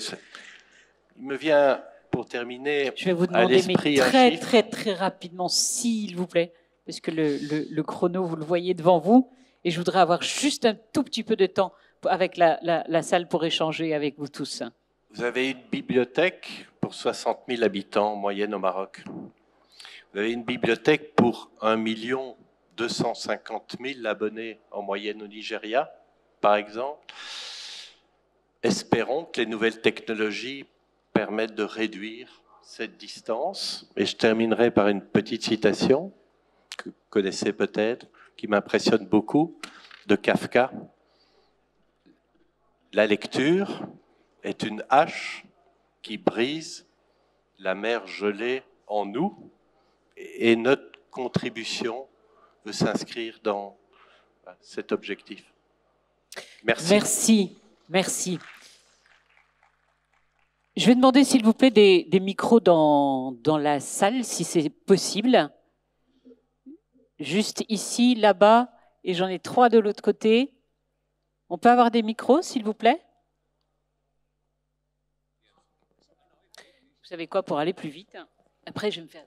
Il me vient, pour terminer, je vais vous demander, mais très rapidement, s'il vous plaît, parce que le chrono, vous le voyez devant vous, et je voudrais avoir juste un tout petit peu de temps avec la salle pour échanger avec vous tous. Vous avez une bibliothèque pour 60 000 habitants en moyenne au Maroc. Vous avez une bibliothèque pour 1 250 000 abonnés en moyenne au Nigeria, par exemple. Espérons que les nouvelles technologies permettent de réduire cette distance. Et je terminerai par une petite citation que vous connaissez peut-être, qui m'impressionne beaucoup, de Kafka. La lecture est une hache qui brise la mer gelée en nous, et notre contribution veut s'inscrire dans cet objectif. Merci. Merci. Je vais demander, s'il vous plaît, des micros dans la salle, si c'est possible. juste ici, là-bas, et j'en ai 3 de l'autre côté. On peut avoir des micros, s'il vous plaît? Vous savez quoi, pour aller plus vite, après je vais me faire...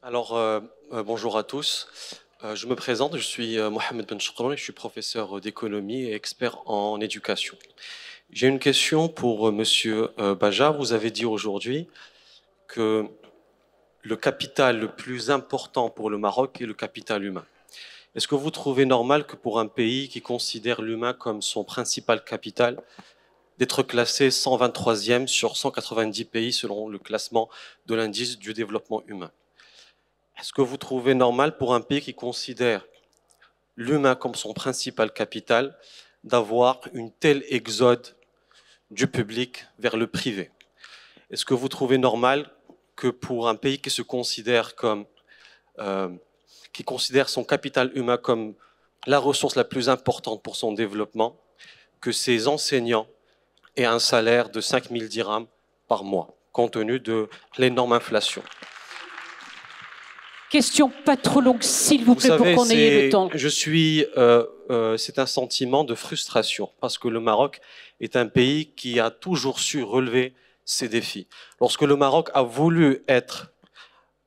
Alors, bonjour à tous. Je me présente, je suis Mohamed Ben Choukroun, je suis professeur d'économie et expert en éducation. J'ai une question pour Monsieur Baja. Vous avez dit aujourd'hui que le capital le plus important pour le Maroc est le capital humain. Est-ce que vous trouvez normal que pour un pays qui considère l'humain comme son principal capital, d'être classé 123e sur 190 pays selon le classement de l'indice du développement humain? Est-ce que vous trouvez normal pour un pays qui considère l'humain comme son principal capital d'avoir une telle exode du public vers le privé? Est-ce que vous trouvez normal que pour un pays qui se considère comme qui considère son capital humain comme la ressource la plus importante pour son développement, que ses enseignants aient un salaire de 5 000 dirhams par mois, compte tenu de l'énorme inflation? Question pas trop longue, s'il vous plaît, pour qu'on ait le temps. C'est un sentiment de frustration, parce que le Maroc est un pays qui a toujours su relever ses défis. Lorsque le Maroc a voulu être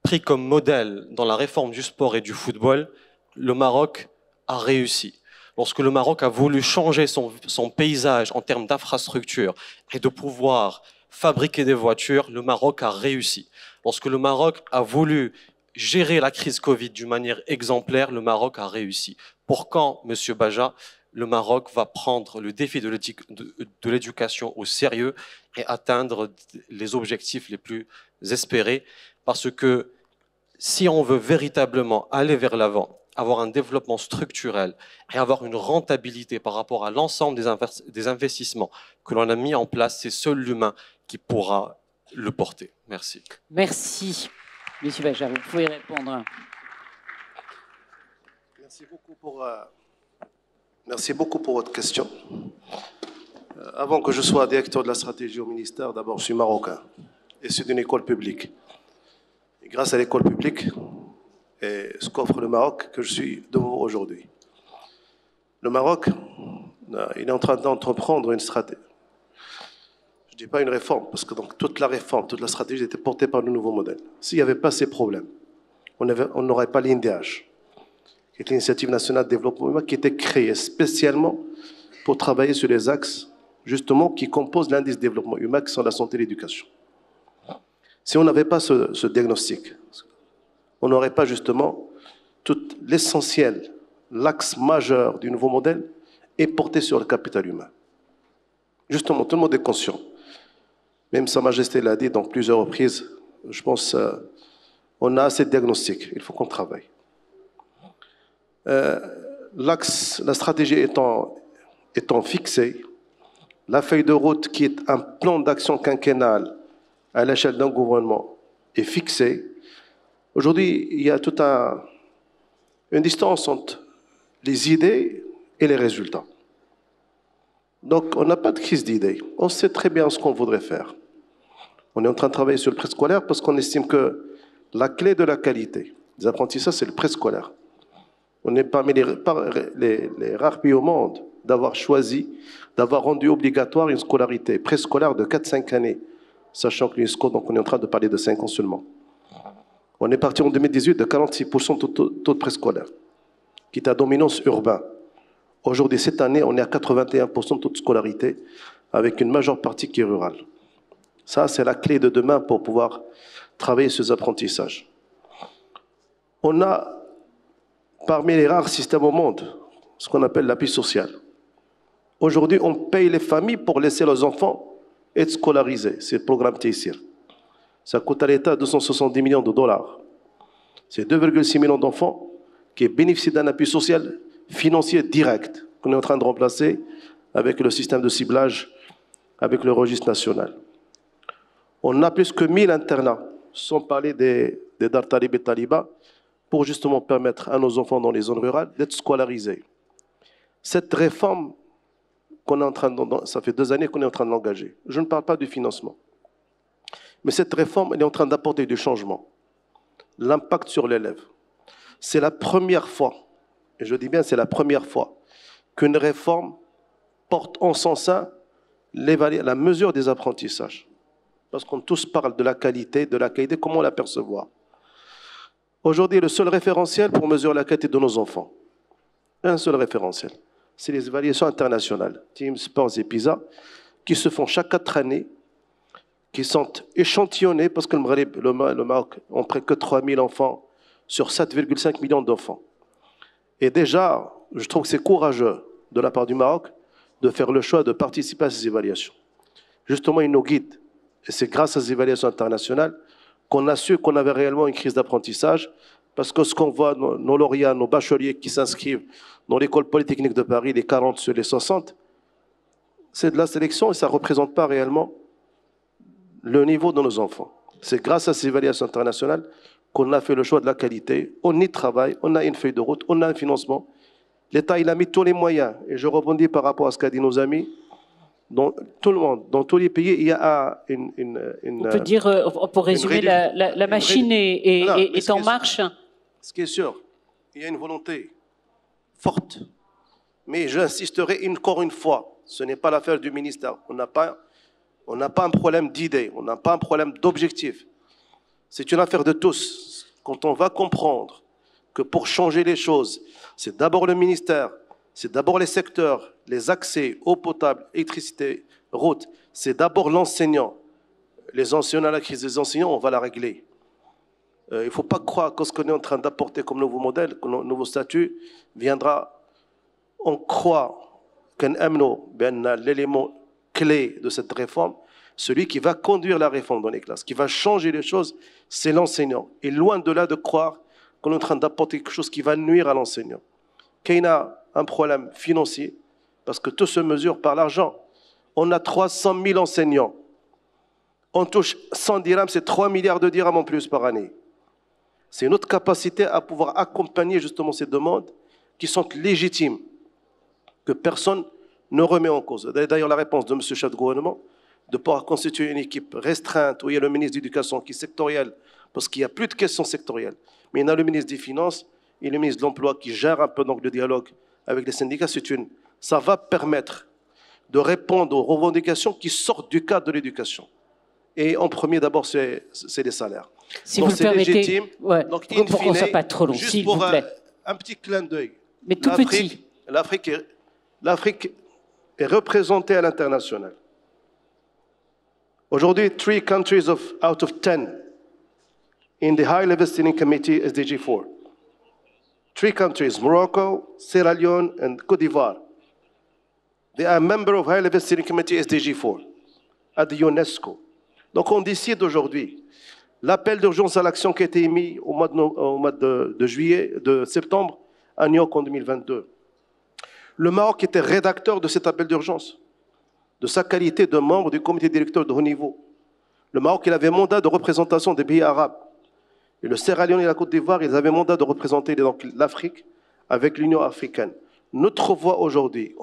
pris comme modèle dans la réforme du sport et du football, le Maroc a réussi. Lorsque le Maroc a voulu changer son paysage en termes d'infrastructure et de pouvoir fabriquer des voitures, le Maroc a réussi. Lorsque le Maroc a voulu gérer la crise Covid d'une manière exemplaire, le Maroc a réussi. Pour quand, Monsieur Baja, le Maroc va prendre le défi de l'éducation au sérieux et atteindre les objectifs les plus espérés? Parce que si on veut véritablement aller vers l'avant, avoir un développement structurel et avoir une rentabilité par rapport à l'ensemble des investissements que l'on a mis en place, c'est seul l'humain qui pourra le porter. Merci. Merci. Monsieur Baja, vous pouvez répondre. Merci beaucoup pour votre question. Avant que je sois directeur de la stratégie au ministère, d'abord, je suis marocain, issu d'une école publique. Et grâce à l'école publique et ce qu'offre le Maroc, que je suis de vous aujourd'hui. Le Maroc, il est en train d'entreprendre une stratégie. Je ne dis pas une réforme, parce que donc, toute la réforme, toute la stratégie était portée par le nouveau modèle. S'il n'y avait pas ces problèmes, on n'aurait pas l'INDH, qui est l'Initiative nationale de développement humain, qui était créée spécialement pour travailler sur les axes, justement, qui composent l'indice de développement humain, qui sont la santé et l'éducation. Si on n'avait pas ce diagnostic, on n'aurait pas justement tout l'essentiel, l'axe majeur du nouveau modèle est porté sur le capital humain. Justement, tout le monde est conscient. Même Sa Majesté l'a dit dans plusieurs reprises, je pense on a assez de diagnostic, il faut qu'on travaille. L'axe, la stratégie étant fixée, la feuille de route qui est un plan d'action quinquennal à l'échelle d'un gouvernement est fixée. Aujourd'hui, il y a toute une distance entre les idées et les résultats. Donc, on n'a pas de crise d'idées. On sait très bien ce qu'on voudrait faire. On est en train de travailler sur le préscolaire parce qu'on estime que la clé de la qualité des apprentissages, c'est le préscolaire. On est parmi les rares pays au monde d'avoir choisi, d'avoir rendu obligatoire une scolarité préscolaire de 4-5 années, sachant que l'UNESCO, donc on est en train de parler de 5 ans seulement. On est parti en 2018 de 46% de taux de préscolaire, qui est à dominance urbaine. Aujourd'hui, cette année, on est à 81% de taux de scolarité, avec une majeure partie qui est rurale. Ça, c'est la clé de demain pour pouvoir travailler sur ces apprentissages. On a, parmi les rares systèmes au monde, ce qu'on appelle l'appui social. Aujourd'hui, on paye les familles pour laisser leurs enfants être scolarisés. C'est le programme Tessir. Ça coûte à l'État 270 millions de dollars. C'est 2,6 millions d'enfants qui bénéficient d'un appui social financier direct qu'on est en train de remplacer avec le système de ciblage, avec le registre national. On a plus que 1000 internats, sans parler des Dar Talib et Taliba, pour justement permettre à nos enfants dans les zones rurales d'être scolarisés. Cette réforme qu'on est en train de, ça fait 2 années qu'on est en train de l'engager. Je ne parle pas du financement. Mais cette réforme, elle est en train d'apporter du changement. L'impact sur l'élève. C'est la première fois, et je dis bien c'est la première fois, qu'une réforme porte en son sein la mesure des apprentissages. Parce qu'on tous parle de la qualité, comment l'apercevoir. Aujourd'hui, le seul référentiel pour mesurer la qualité de nos enfants, un seul référentiel, c'est les évaluations internationales, Team, Sports et PISA, qui se font chaque 4 années, qui sont échantillonnés, parce que le Maroc n'a près que 3000 enfants sur 7,5 millions d'enfants. Et déjà, je trouve que c'est courageux de la part du Maroc de faire le choix de participer à ces évaluations. Justement, ils nous guident. Et c'est grâce à ces évaluations internationales qu'on a su qu'on avait réellement une crise d'apprentissage, parce que ce qu'on voit, nos lauréats, nos bacheliers qui s'inscrivent dans l'école polytechnique de Paris, les 40 sur les 60, c'est de la sélection et ça ne représente pas réellement le niveau de nos enfants. C'est grâce à ces évaluations internationales qu'on a fait le choix de la qualité. On y travaille, on a une feuille de route, on a un financement. L'État, il a mis tous les moyens. Et je rebondis par rapport à ce qu'a dit nos amis. Dans tout le monde, dans tous les pays, il y a on peut dire, pour résumer, la machine est en marche. Ce qui est sûr, il y a une volonté forte. Mais j'insisterai encore une fois, ce n'est pas l'affaire du ministère. On n'a pas un problème d'idée, on n'a pas un problème d'objectif. C'est une affaire de tous. Quand on va comprendre que pour changer les choses, c'est d'abord le ministère, c'est d'abord les secteurs, les accès, eau potable, électricité, route, c'est d'abord l'enseignant. Les enseignants, la crise des enseignants, on va la régler. Il ne faut pas croire que ce qu'on est en train d'apporter comme nouveau modèle, comme nouveau statut, viendra. On croit qu'un MNO, l'élément clé de cette réforme, celui qui va conduire la réforme dans les classes, qui va changer les choses, c'est l'enseignant. Et loin de là de croire qu'on est en train d'apporter quelque chose qui va nuire à l'enseignant. Qu'il y a un problème financier, parce que tout se mesure par l'argent. On a 300 000 enseignants. On touche 100 dirhams, c'est 3 milliards de dirhams en plus par année. C'est notre capacité à pouvoir accompagner justement ces demandes qui sont légitimes, que personne ne remet en cause. D'ailleurs, la réponse de M. le chef de gouvernement, de pouvoir constituer une équipe restreinte où il y a le ministre de l'Éducation qui est sectoriel, parce qu'il n'y a plus de questions sectorielles, mais il y a le ministre des Finances et le ministre de l'Emploi qui gèrent un peu donc le dialogue avec les syndicats. Ça va permettre de répondre aux revendications qui sortent du cadre de l'éducation. Et en premier, d'abord, c'est les salaires. Si donc, vous le permettez, légitime. ouais, Donc, pour qu'on ne soit pas trop long, s'il vous plaît. Un petit clin d'œil. Mais tout petit. L'Afrique est représentée à l'international. Aujourd'hui, 3 countries out of 10 in the high-level steering committee SDG4. 3 countries, Morocco, Sierra Leone, and Côte d'Ivoire. They are members of high-level steering committee SDG4 at the UNESCO. Donc on décide aujourd'hui, l'appel d'urgence à l'action qui a été émis au mois de septembre à New York en 2022. Le Maroc était rédacteur de cet appel d'urgence, de sa qualité de membre du comité directeur de haut niveau. Le Maroc, il avait mandat de représentation des pays arabes. Et le Sierra Leone et la Côte d'Ivoire, ils avaient mandat de représenter l'Afrique avec l'Union africaine. Notre voix aujourd'hui,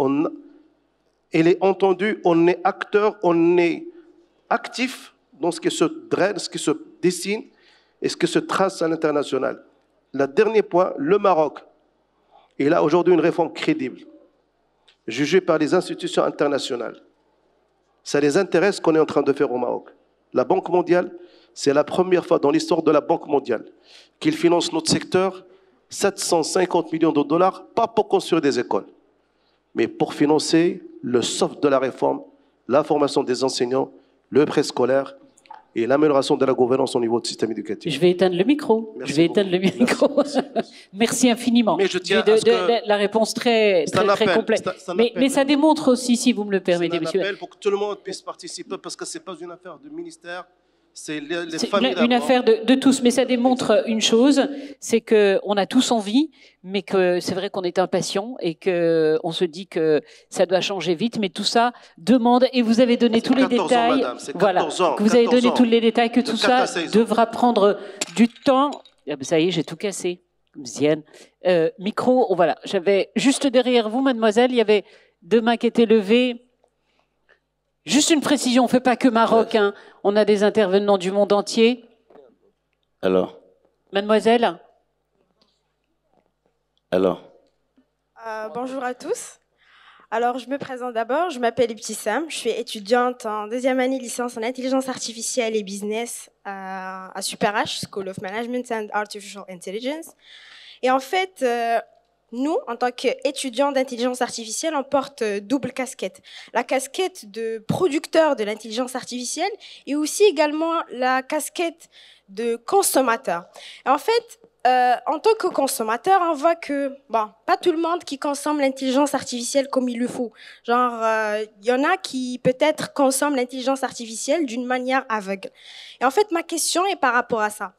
elle est entendue, on est acteur, on est actif dans ce qui se draine, ce qui se dessine et ce qui se trace à l'international. Le dernier point, le Maroc, il a aujourd'hui une réforme crédible, jugée par les institutions internationales. Ça les intéresse ce qu'on est en train de faire au Maroc. La Banque mondiale, c'est la première fois dans l'histoire de la Banque mondiale qu'il finance notre secteur 750 millions de dollars, pas pour construire des écoles, mais pour financer le socle de la réforme, la formation des enseignants, le préscolaire et l'amélioration de la gouvernance au niveau du système éducatif. Je vais éteindre le micro. Merci beaucoup. Merci infiniment. Mais je tiens à ce que la réponse très complète. Mais ça démontre aussi, si vous me le permettez, monsieur. C'est un appel pour que tout le monde puisse participer, parce que ce n'est pas une affaire du ministère. C'est une affaire de tous, mais ça démontre une chose, c'est qu'on a tous envie, mais que c'est vrai qu'on est impatient et qu'on se dit que ça doit changer vite, mais tout ça demande, et vous avez donné tous les détails, voilà, que vous avez donné tous les détails, que tout ça devra prendre du temps. Ça y est, j'ai tout cassé. Zienne. Micro, voilà. J'avais juste derrière vous, mademoiselle, il y avait 2 mains qui étaient levées. Juste une précision, on ne fait pas que Maroc, hein. On a des intervenants du monde entier. Alors. Mademoiselle. Alors. Bonjour à tous. Alors, je me présente d'abord, je m'appelle Ibtissam, je suis étudiante en 2e année licence en intelligence artificielle et business à Super H, School of Management and Artificial Intelligence. Et en fait, nous, en tant qu'étudiants d'intelligence artificielle, on porte double casquette. La casquette de producteur de l'intelligence artificielle et aussi également la casquette de consommateur. Et en fait, en tant que consommateur, on voit que, bon, pas tout le monde qui consomme l'intelligence artificielle comme il le faut. Genre, il y en a qui peut-être consomment l'intelligence artificielle d'une manière aveugle. Et en fait, ma question est par rapport à ça.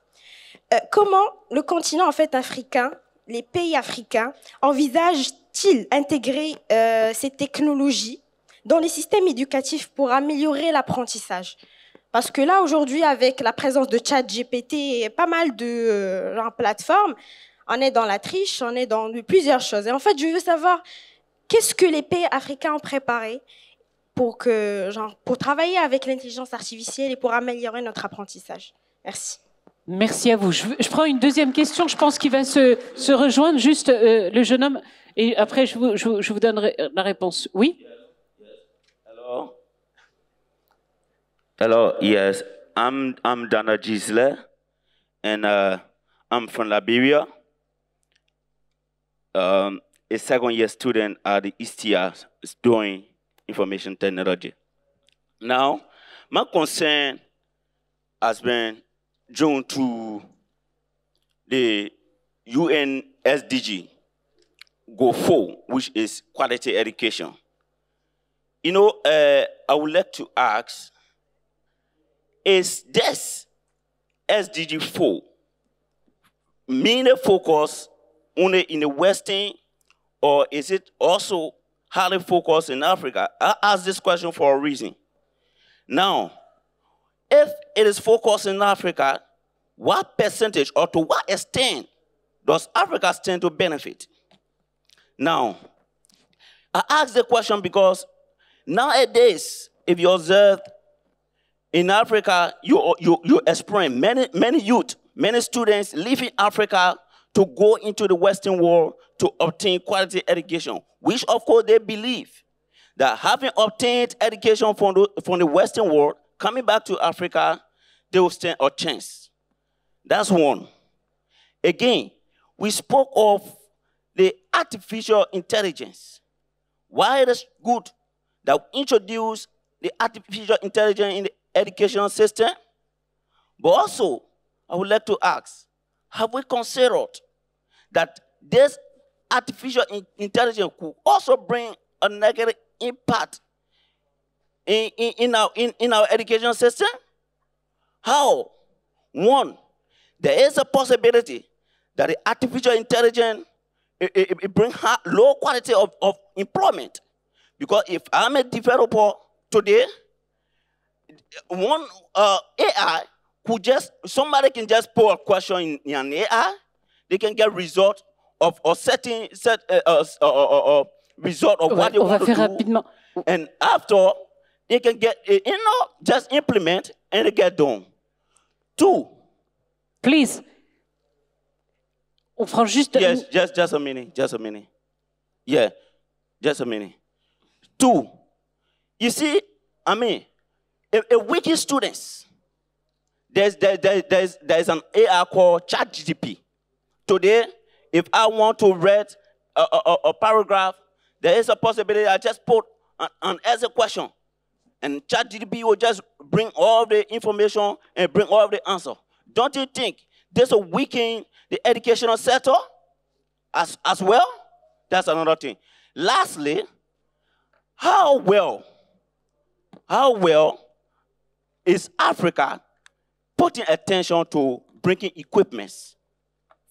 Comment le continent en fait africain, les pays africains, envisagent-ils intégrer ces technologies dans les systèmes éducatifs pour améliorer l'apprentissage ? Parce que là, aujourd'hui, avec la présence de ChatGPT et pas mal de plateformes, on est dans la triche, on est dans plusieurs choses. Et en fait, je veux savoir qu'est-ce que les pays africains ont préparé pour travailler avec l'intelligence artificielle et pour améliorer notre apprentissage. Merci. Merci à vous. Je prends une deuxième question, je pense qu'il va se rejoindre, juste le jeune homme, et après je vous donnerai la réponse. Oui ? Hello, yes, I'm Dana Gisler, and I'm from Liberia. A second-year student at the ISTIA doing information technology. Now, my concern has been drawn to the UN SDG Goal 4, which is quality education. You know, I would like to ask, is this SDG 4 mainly focused only in the Western, or is it also highly focused in Africa? I ask this question for a reason. Now, if it is focused in Africa, what percentage or to what extent does Africa stand to benefit? Now, I ask the question because nowadays, if you observe in Africa, you experience many youth, many students leaving Africa to go into the Western world to obtain quality education, which of course they believe that having obtained education from the Western world, coming back to Africa, they will stand a chance. That's one. Again, we spoke of the artificial intelligence. Why it is good that we introduce the artificial intelligence in the education system? But also, I would like to ask, have we considered that this artificial intelligence could also bring a negative impact in our education system? How? One, there is a possibility that the artificial intelligence it brings low quality of employment. Because if I'm a developer today, one AI could somebody can just put a question in an AI, they can get result of a result of what they want to do. Rapidement. And after, they can get, just implement and they get done. Two. Please. On prend juste... Yes, just a minute, Yeah, just a minute. Two. You see, I mean, a wicked students, there's an AI called ChatGPT. Today, if I want to read a paragraph, there is a possibility I just put an answer question, and ChatGPT will just bring all the information and bring all the answer. Don't you think this will weaken the educational sector as well? That's another thing. Lastly, how well is Africa putting attention to bringing equipments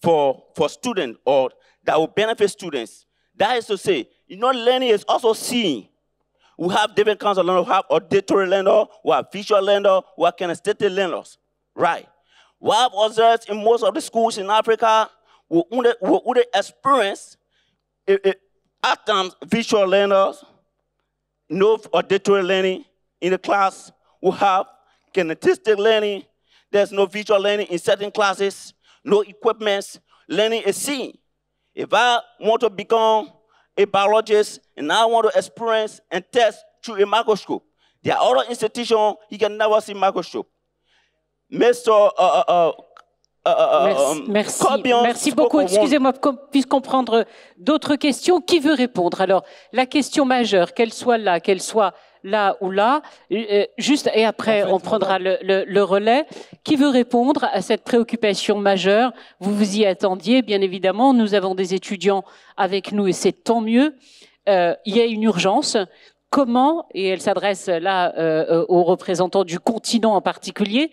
for students or that will benefit students? That is to say, learning is also seeing. We have different kinds of learners. We have auditory learners, we have visual learners, we have kinesthetic learners, right? What I've observed in most of the schools in Africa, would experience at times visual learners, no auditory learning in the class, we have kinesthetic learning. There's no visual learning in certain classes, no equipment. Learning is seen. If I want to become a biologist and I want to experience and test through a microscope, there are other institutions you can never see microscope. Mr. Merci beaucoup. Excusez-moi, qu'on puisse comprendre d'autres questions. Qui veut répondre? Alors, la question majeure, qu'elle soit là ou là, juste, et après, on prendra le relais. Qui veut répondre à cette préoccupation majeure? Vous vous y attendiez, bien évidemment. Nous avons des étudiants avec nous et c'est tant mieux. Il y a une urgence. Comment, et elle s'adresse là aux représentants du continent en particulier,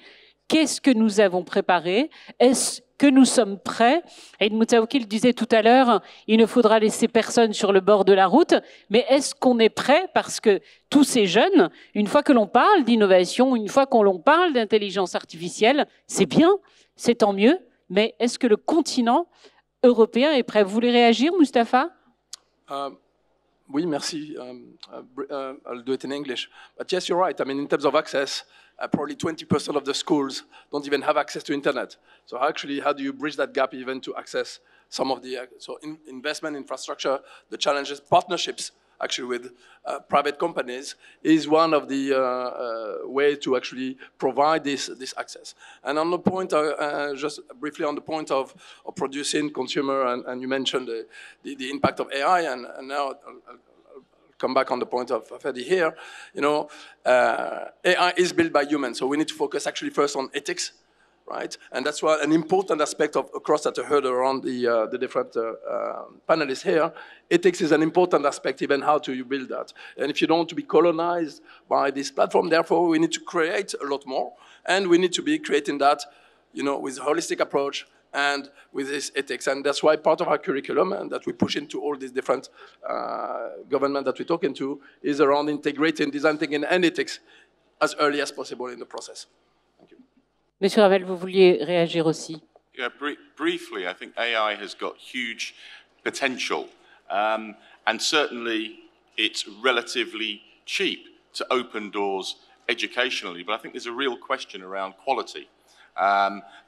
qu'est-ce que nous avons préparé? Est-ce que nous sommes prêts? Aïd Moutaoukil disait tout à l'heure, il ne faudra laisser personne sur le bord de la route, mais est-ce qu'on est prêt? Parce que tous ces jeunes, une fois que l'on parle d'innovation, une fois qu'on parle d'intelligence artificielle, c'est bien, c'est tant mieux, mais est-ce que le continent européen est prêt? Vous voulez réagir, Mustapha? Oui, merci. I'll do it in English. But yes, you're right. I mean, in terms of access, probably 20% of the schools don't even have access to internet. So actually, how do you bridge that gap even to access some of the investment infrastructure, the challenges, partnerships actually with private companies is one of the way to actually provide this access. And on the point, just briefly on the point of producing consumer, and you mentioned the impact of AI, and now I'll come back on the point of Fadi here. You know, AI is built by humans, so we need to focus actually first on ethics, right? And that's why an important aspect of across that I heard around the different panelists here. Ethics is an important aspect, even how to you build that. And if you don't want to be colonized by this platform, therefore we need to create a lot more, and we need to be creating that, you know, with a holistic approach and with this ethics. And that's why part of our curriculum, and that we push into all these different government that we're talking to, is around integrating design thinking and ethics as early as possible in the process. Thank you. Monsieur Ravel, vous vouliez réagir aussi? Yeah, briefly, I think AI has got huge potential. And certainly it's relatively cheap to open doors educationally, but I think there's a real question around quality.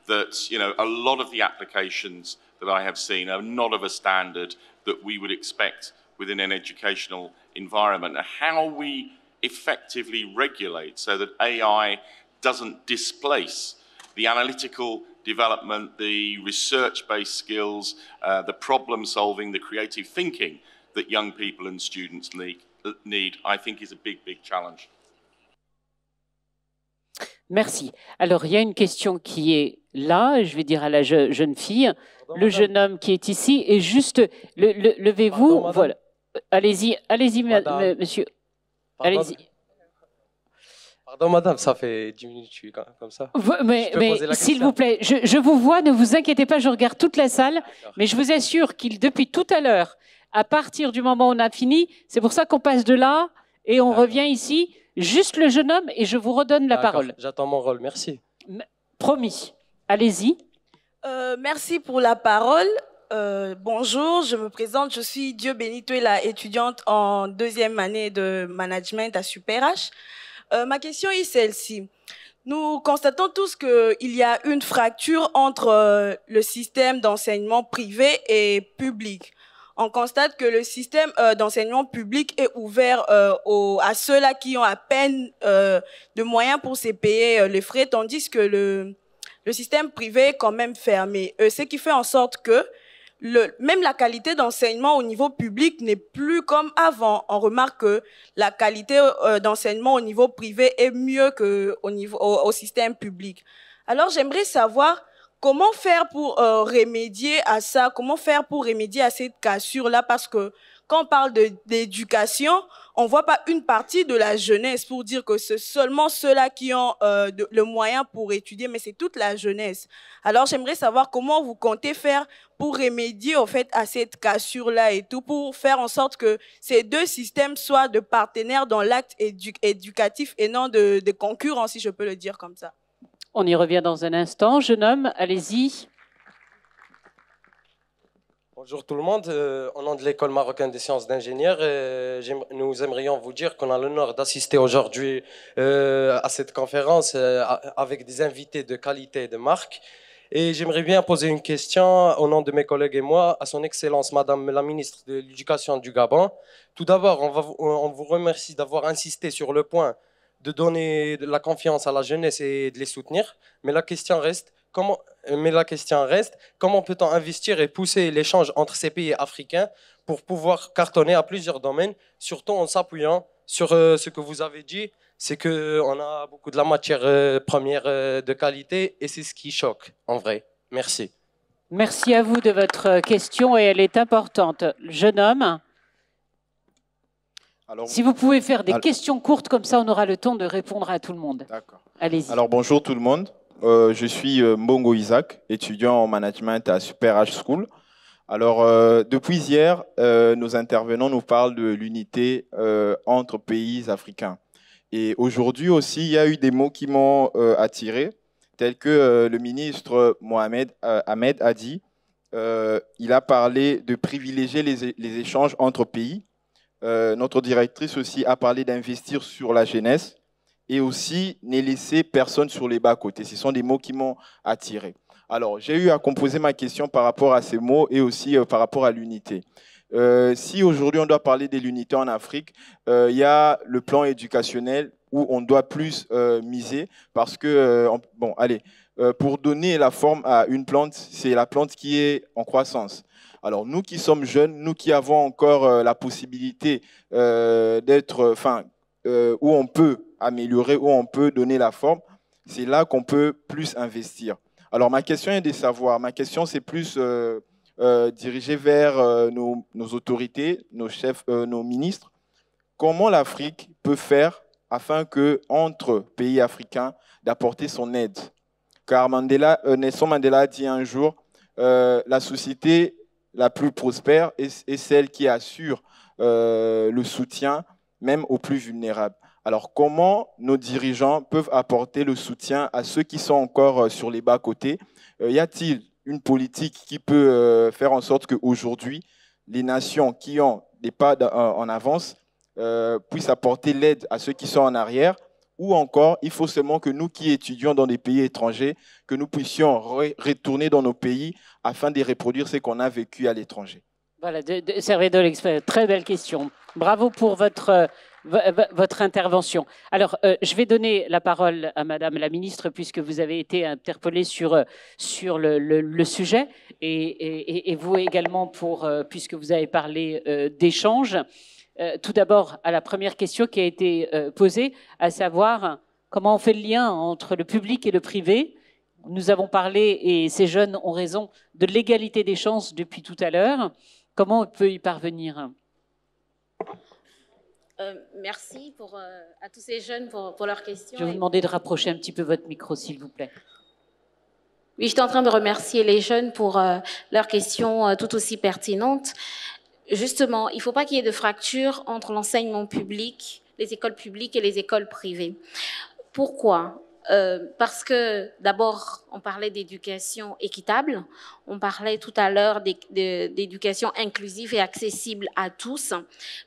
That, you know, a lot of the applications that I have seen are not of a standard that we would expect within an educational environment. How we effectively regulate so that AI doesn't displace the analytical development, the research-based skills, the problem-solving, the creative thinking that young people and students need, I think is a big, big challenge. Merci. Alors, il y a une question qui est là, je vais dire à la jeune fille, le jeune homme qui est ici, et juste, levez-vous, voilà. Allez-y, monsieur. Allez-y. Pardon, madame, ça fait 10 minutes que je suis comme ça. Mais s'il vous plaît, je vous vois, ne vous inquiétez pas, je regarde toute la salle, mais je vous assure qu'il, depuis tout à l'heure, à partir du moment où on a fini, c'est pour ça qu'on passe de là et on revient ici, juste le jeune homme, et je vous redonne la parole. J'attends mon rôle, merci. Promis, allez-y. Merci pour la parole. Bonjour, je me présente, je suis Dieu Benituela, étudiante en 2e année de management à Super H. Ma question est celle-ci. Nous constatons tous qu'il y a une fracture entre le système d'enseignement privé et public. On constate que le système d'enseignement public est ouvert à ceux-là qui ont à peine de moyens pour se payer les frais, tandis que le système privé est quand même fermé. Ce qui fait en sorte que même la qualité d'enseignement au niveau public n'est plus comme avant. On remarque que la qualité d'enseignement au niveau privé est mieux qu'au système public. Alors j'aimerais savoir comment faire pour remédier à ça, comment faire pour remédier à cette cassure-là, parce que quand on parle d'éducation, on ne voit pas une partie de la jeunesse pour dire que c'est seulement ceux-là qui ont le moyen pour étudier, mais c'est toute la jeunesse. Alors, j'aimerais savoir comment vous comptez faire pour remédier au fait à cette cassure-là et tout, pour faire en sorte que ces deux systèmes soient de partenaires dans l'acte éducatif et non de concurrents, si je peux le dire comme ça. On y revient dans un instant. Jeune homme, allez-y. Bonjour tout le monde. Au nom de l'École marocaine des sciences d'ingénieurs, nous aimerions vous dire qu'on a l'honneur d'assister aujourd'hui à cette conférence avec des invités de qualité et de marque. Et j'aimerais bien poser une question au nom de mes collègues et moi à son Excellence Madame la Ministre de l'Éducation du Gabon. Tout d'abord, on vous remercie d'avoir insisté sur le point de donner de la confiance à la jeunesse et de les soutenir. Mais la question reste, comment peut-on investir et pousser l'échange entre ces pays africains pour pouvoir cartonner à plusieurs domaines, surtout en s'appuyant sur ce que vous avez dit, c'est qu'on a beaucoup de la matière première de qualité et c'est ce qui choque en vrai. Merci. Merci à vous de votre question et elle est importante. Jeune homme, alors, si vous pouvez faire des questions courtes, comme ça on aura le temps de répondre à tout le monde. D'accord. Allez-y. Alors bonjour tout le monde. Je suis Mbongo Isaac, étudiant en management à Super H School. Alors, depuis hier, nos intervenants nous parlent de l'unité entre pays africains. Et aujourd'hui aussi, il y a eu des mots qui m'ont attiré, tels que le ministre Mohamed Ahmed a dit, il a parlé de privilégier les échanges entre pays. Notre directrice aussi a parlé d'investir sur la jeunesse. Et aussi ne laisser personne sur les bas-côtés. Ce sont des mots qui m'ont attiré. Alors, j'ai eu à composer ma question par rapport à ces mots et aussi par rapport à l'unité. Si aujourd'hui on doit parler de l'unité en Afrique, il y a le plan éducationnel où on doit plus miser parce que, pour donner la forme à une plante, c'est la plante qui est en croissance. Alors, nous qui sommes jeunes, nous qui avons encore la possibilité d'être, où on peut améliorer, où on peut donner la forme, c'est là qu'on peut plus investir. Alors ma question est de savoir, ma question c'est plus dirigée vers nos autorités, nos chefs, nos ministres. Comment l'Afrique peut faire afin que entre pays africains d'apporter son aide? Car Nelson Mandela a dit un jour, la société la plus prospère est celle qui assure le soutien même aux plus vulnérables. Alors, comment nos dirigeants peuvent apporter le soutien à ceux qui sont encore sur les bas-côtés? Y a-t-il une politique qui peut faire en sorte qu'aujourd'hui, les nations qui ont des pas en avance puissent apporter l'aide à ceux qui sont en arrière? Ou encore, il faut seulement que nous qui étudions dans des pays étrangers, que nous puissions retourner dans nos pays afin de reproduire ce qu'on a vécu à l'étranger? Voilà, servez de l'expert. Très belle question. Bravo pour votre intervention. Alors, je vais donner la parole à Madame la Ministre, puisque vous avez été interpellée sur le sujet, et vous également, puisque vous avez parlé d'échange. Tout d'abord, à la première question qui a été posée, à savoir comment on fait le lien entre le public et le privé. Nous avons parlé, et ces jeunes ont raison, de l'égalité des chances depuis tout à l'heure. Comment on peut y parvenir? Merci à tous ces jeunes pour leurs questions. Je vais vous demander de rapprocher un petit peu votre micro, s'il vous plaît. Oui, j'étais en train de remercier les jeunes pour leurs questions tout aussi pertinentes. Justement, il ne faut pas qu'il y ait de fracture entre l'enseignement public, les écoles publiques et les écoles privées. Pourquoi ? Parce que d'abord, on parlait d'éducation équitable, on parlait tout à l'heure d'éducation inclusive et accessible à tous.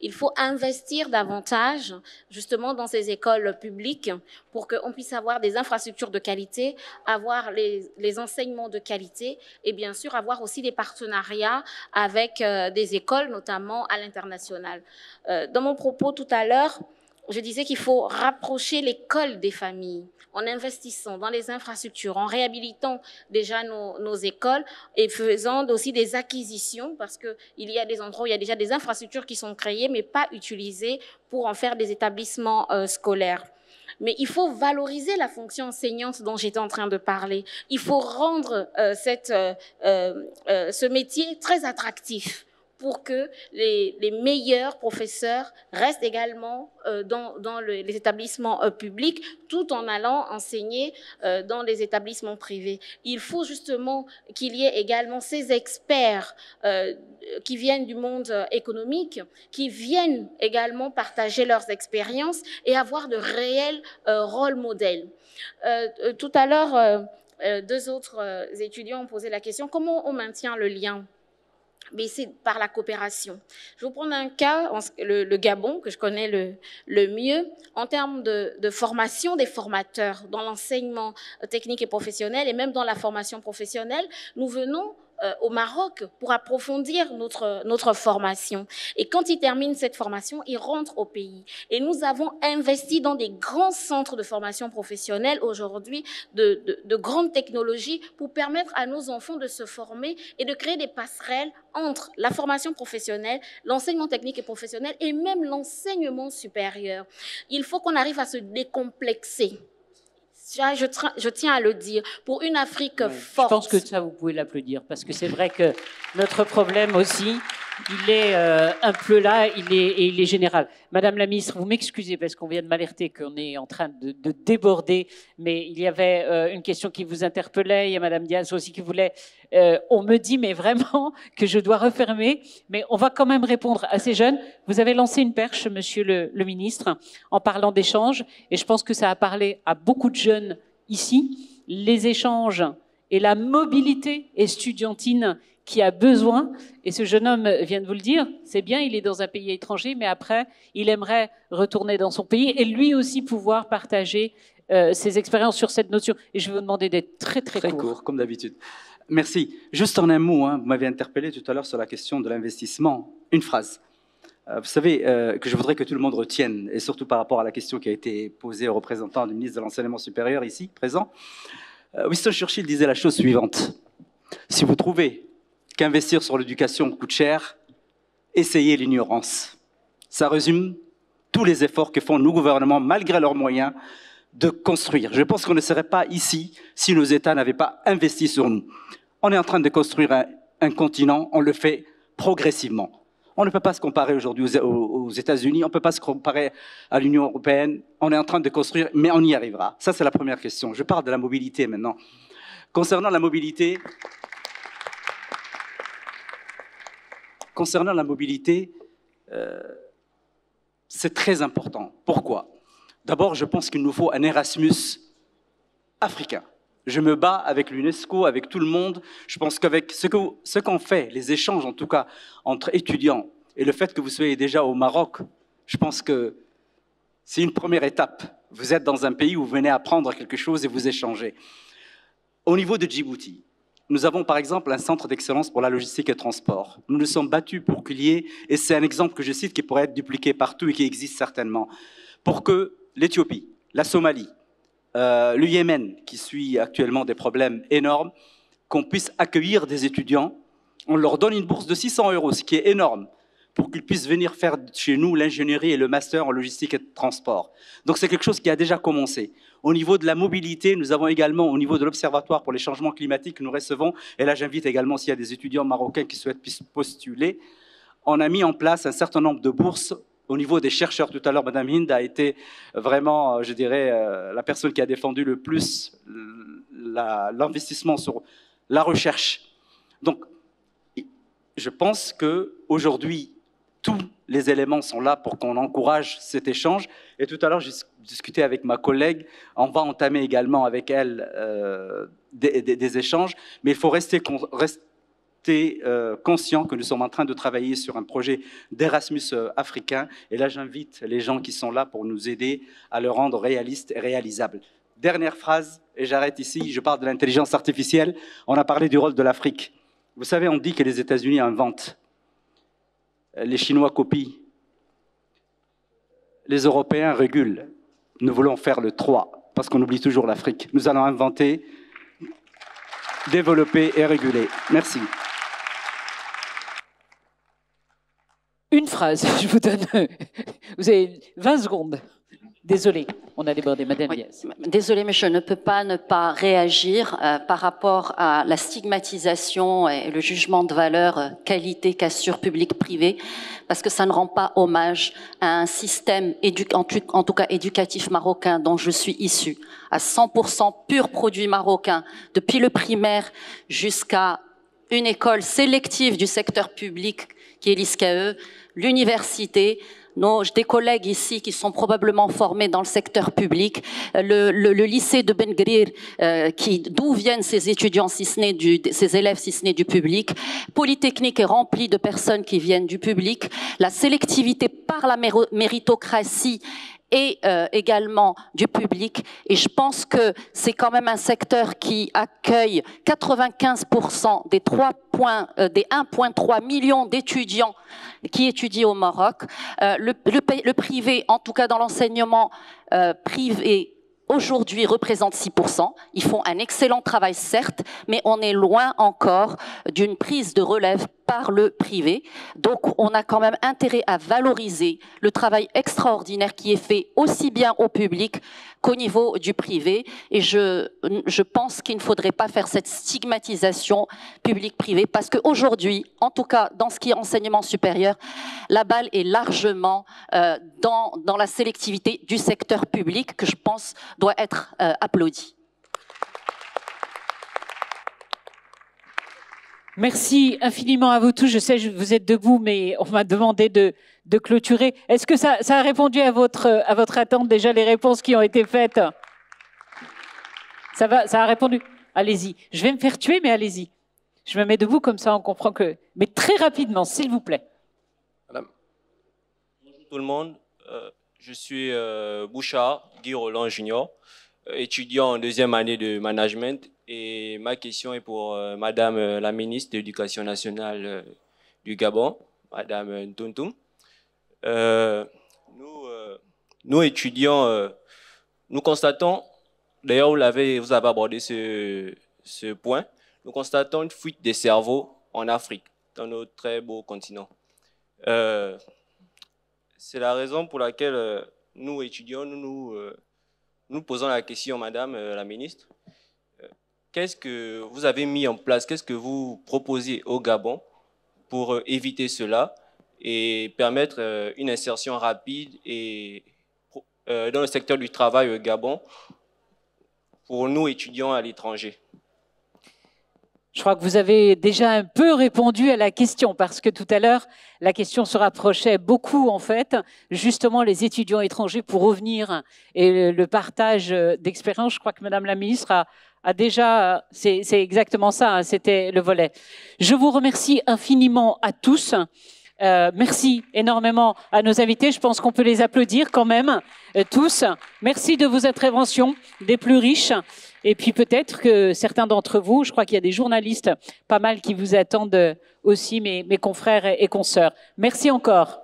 Il faut investir davantage justement dans ces écoles publiques pour qu'on puisse avoir des infrastructures de qualité, avoir les enseignements de qualité et bien sûr avoir aussi des partenariats avec des écoles, notamment à l'international. Dans mon propos tout à l'heure, je disais qu'il faut rapprocher l'école des familles en investissant dans les infrastructures, en réhabilitant déjà nos écoles et faisant aussi des acquisitions parce qu'il y a des endroits où il y a déjà des infrastructures qui sont créées mais pas utilisées pour en faire des établissements scolaires. Mais il faut valoriser la fonction enseignante dont j'étais en train de parler. Il faut rendre ce métier très attractif pour que les meilleurs professeurs restent également dans les établissements publics, tout en allant enseigner dans les établissements privés. Il faut justement qu'il y ait également ces experts qui viennent du monde économique, qui viennent également partager leurs expériences et avoir de réels rôles modèles. Tout à l'heure, deux autres étudiants ont posé la question, comment on maintient le lien mais c'est par la coopération. Je vais vous prendre un cas, le Gabon, que je connais le mieux, en termes de formation des formateurs dans l'enseignement technique et professionnel et même dans la formation professionnelle. Nous venons au Maroc pour approfondir notre formation. Et quand ils terminent cette formation, ils rentrent au pays. Et nous avons investi dans des grands centres de formation professionnelle aujourd'hui, de grandes technologies pour permettre à nos enfants de se former et de créer des passerelles entre la formation professionnelle, l'enseignement technique et professionnel et même l'enseignement supérieur. Il faut qu'on arrive à se décomplexer. Je tiens à le dire, pour une Afrique forte. Je pense que ça, vous pouvez l'applaudir, parce que c'est vrai que notre problème aussi, il est un peu là, il est général. Madame la ministre, vous m'excusez, parce qu'on vient de m'alerter qu'on est en train de déborder, mais il y avait une question qui vous interpellait, il y a Madame Diaz aussi qui voulait... on me dit, mais vraiment, que je dois refermer, mais on va quand même répondre à ces jeunes. Vous avez lancé une perche, monsieur le ministre, en parlant d'échanges, et je pense que ça a parlé à beaucoup de jeunes ici, les échanges et la mobilité estudiantine qui a besoin, et ce jeune homme vient de vous le dire, c'est bien, il est dans un pays étranger, mais après, il aimerait retourner dans son pays et lui aussi pouvoir partager ses expériences sur cette notion. Et je vais vous demander d'être très court, comme d'habitude. Merci. Juste en un mot, vous m'avez interpellé tout à l'heure sur la question de l'investissement. Une phrase. Vous savez que je voudrais que tout le monde retienne, et surtout par rapport à la question qui a été posée au représentant du ministre de l'Enseignement supérieur ici, présent. Winston Churchill disait la chose suivante. Si vous trouvez qu'investir sur l'éducation coûte cher, essayez l'ignorance. Ça résume tous les efforts que font nos gouvernements, malgré leurs moyens, de construire. Je pense qu'on ne serait pas ici si nos États n'avaient pas investi sur nous. On est en train de construire un continent, on le fait progressivement. On ne peut pas se comparer aujourd'hui aux États-Unis, on ne peut pas se comparer à l'Union européenne. On est en train de construire, mais on y arrivera. Ça, c'est la première question. Je parle de la mobilité maintenant. Concernant la mobilité, c'est très important. Pourquoi? D'abord, je pense qu'il nous faut un Erasmus africain. Je me bats avec l'UNESCO, avec tout le monde. Je pense qu'avec ce qu'on fait, les échanges en tout cas entre étudiants, et le fait que vous soyez déjà au Maroc, je pense que c'est une première étape. Vous êtes dans un pays où vous venez apprendre quelque chose et vous échangez. Au niveau de Djibouti, nous avons par exemple un centre d'excellence pour la logistique et le transport. Nous nous sommes battus pour qu'il y ait, et c'est un exemple que je cite qui pourrait être dupliqué partout et qui existe certainement, pour que l'Éthiopie, la Somalie, le Yémen, qui suit actuellement des problèmes énormes, qu'on puisse accueillir des étudiants. On leur donne une bourse de 600 €, ce qui est énorme, pour qu'ils puissent venir faire chez nous l'ingénierie et le master en logistique et transport. Donc c'est quelque chose qui a déjà commencé. Au niveau de la mobilité, nous avons également, au niveau de l'Observatoire pour les changements climatiques que nous recevons, et là j'invite également s'il y a des étudiants marocains qui souhaitent postuler, on a mis en place un certain nombre de bourses. Au niveau des chercheurs, tout à l'heure, Mme Hind a été vraiment, je dirais, la personne qui a défendu le plus l'investissement sur la recherche. Donc, je pense qu'aujourd'hui, tous les éléments sont là pour qu'on encourage cet échange. Et tout à l'heure, j'ai discuté avec ma collègue. On va entamer également avec elle des échanges. Mais il faut rester conscient que nous sommes en train de travailler sur un projet d'Erasmus africain. Et là, j'invite les gens qui sont là pour nous aider à le rendre réaliste et réalisable. Dernière phrase, et j'arrête ici, je parle de l'intelligence artificielle. On a parlé du rôle de l'Afrique. Vous savez, on dit que les États-Unis inventent. Les Chinois copient. Les Européens régulent. Nous voulons faire le 3, parce qu'on oublie toujours l'Afrique. Nous allons inventer, développer et réguler. Merci. Une phrase, je vous donne. Vous avez 20 secondes. Désolée, on a débordé, Madame Diaz. Désolée, mais je ne peux pas ne pas réagir par rapport à la stigmatisation et le jugement de valeur qualité cassure public-privé, parce que ça ne rend pas hommage à un système, en tout cas éducatif marocain dont je suis issue, à 100% pur produit marocain, depuis le primaire jusqu'à une école sélective du secteur public qui est l'ISCAE, l'université. des collègues ici qui sont probablement formés dans le secteur public, le lycée de Ben Grir, d'où viennent ces étudiants, si ce n'est ces élèves, si ce n'est du public. Polytechnique est rempli de personnes qui viennent du public. La sélectivité par la méritocratie et également du public. Et je pense que c'est quand même un secteur qui accueille 95% des 1,3 million d'étudiants qui étudient au Maroc. Le privé, en tout cas dans l'enseignement privé, aujourd'hui représente 6%. Ils font un excellent travail, certes, mais on est loin encore d'une prise de relève par le privé. Donc, on a quand même intérêt à valoriser le travail extraordinaire qui est fait aussi bien au public qu'au niveau du privé. Et je pense qu'il ne faudrait pas faire cette stigmatisation public-privé parce qu'aujourd'hui, en tout cas dans ce qui est enseignement supérieur, la balle est largement dans la sélectivité du secteur public que je pense doit être applaudie. Merci infiniment à vous tous. Je sais que vous êtes debout, mais on m'a demandé de clôturer. Est-ce que ça a répondu à votre attente, déjà, les réponses qui ont été faites? Ça a répondu? Allez-y. Je vais me faire tuer, mais allez-y. Je me mets debout, comme ça on comprend que... Mais très rapidement, s'il vous plaît. Madame. Bonjour tout le monde. Je suis Bouchard, Guy Roland Junior, étudiant en deuxième année de management. Et ma question est pour Madame la ministre de l'Éducation nationale du Gabon, Madame Ntountoum. Nous étudiants, nous constatons, d'ailleurs vous avez abordé ce point, nous constatons une fuite des cerveaux en Afrique, dans notre très beau continent. C'est la raison pour laquelle nous étudiants, nous posons la question, Madame la ministre. Qu'est-ce que vous avez mis en place, qu'est-ce que vous proposez au Gabon pour éviter cela et permettre une insertion rapide et, dans le secteur du travail au Gabon pour nous étudiants à l'étranger? Je crois que vous avez déjà un peu répondu à la question parce que tout à l'heure, la question se rapprochait beaucoup en fait, justement les étudiants étrangers pour revenir et le partage d'expérience. Je crois que Madame la ministre a déjà, c'est exactement ça, hein, c'était le volet. Je vous remercie infiniment à tous. Merci énormément à nos invités. Je pense qu'on peut les applaudir quand même, tous. Merci de vos interventions, des plus riches. Et puis peut-être que certains d'entre vous, je crois qu'il y a des journalistes pas mal qui vous attendent aussi, mes confrères et consoeurs. Merci encore.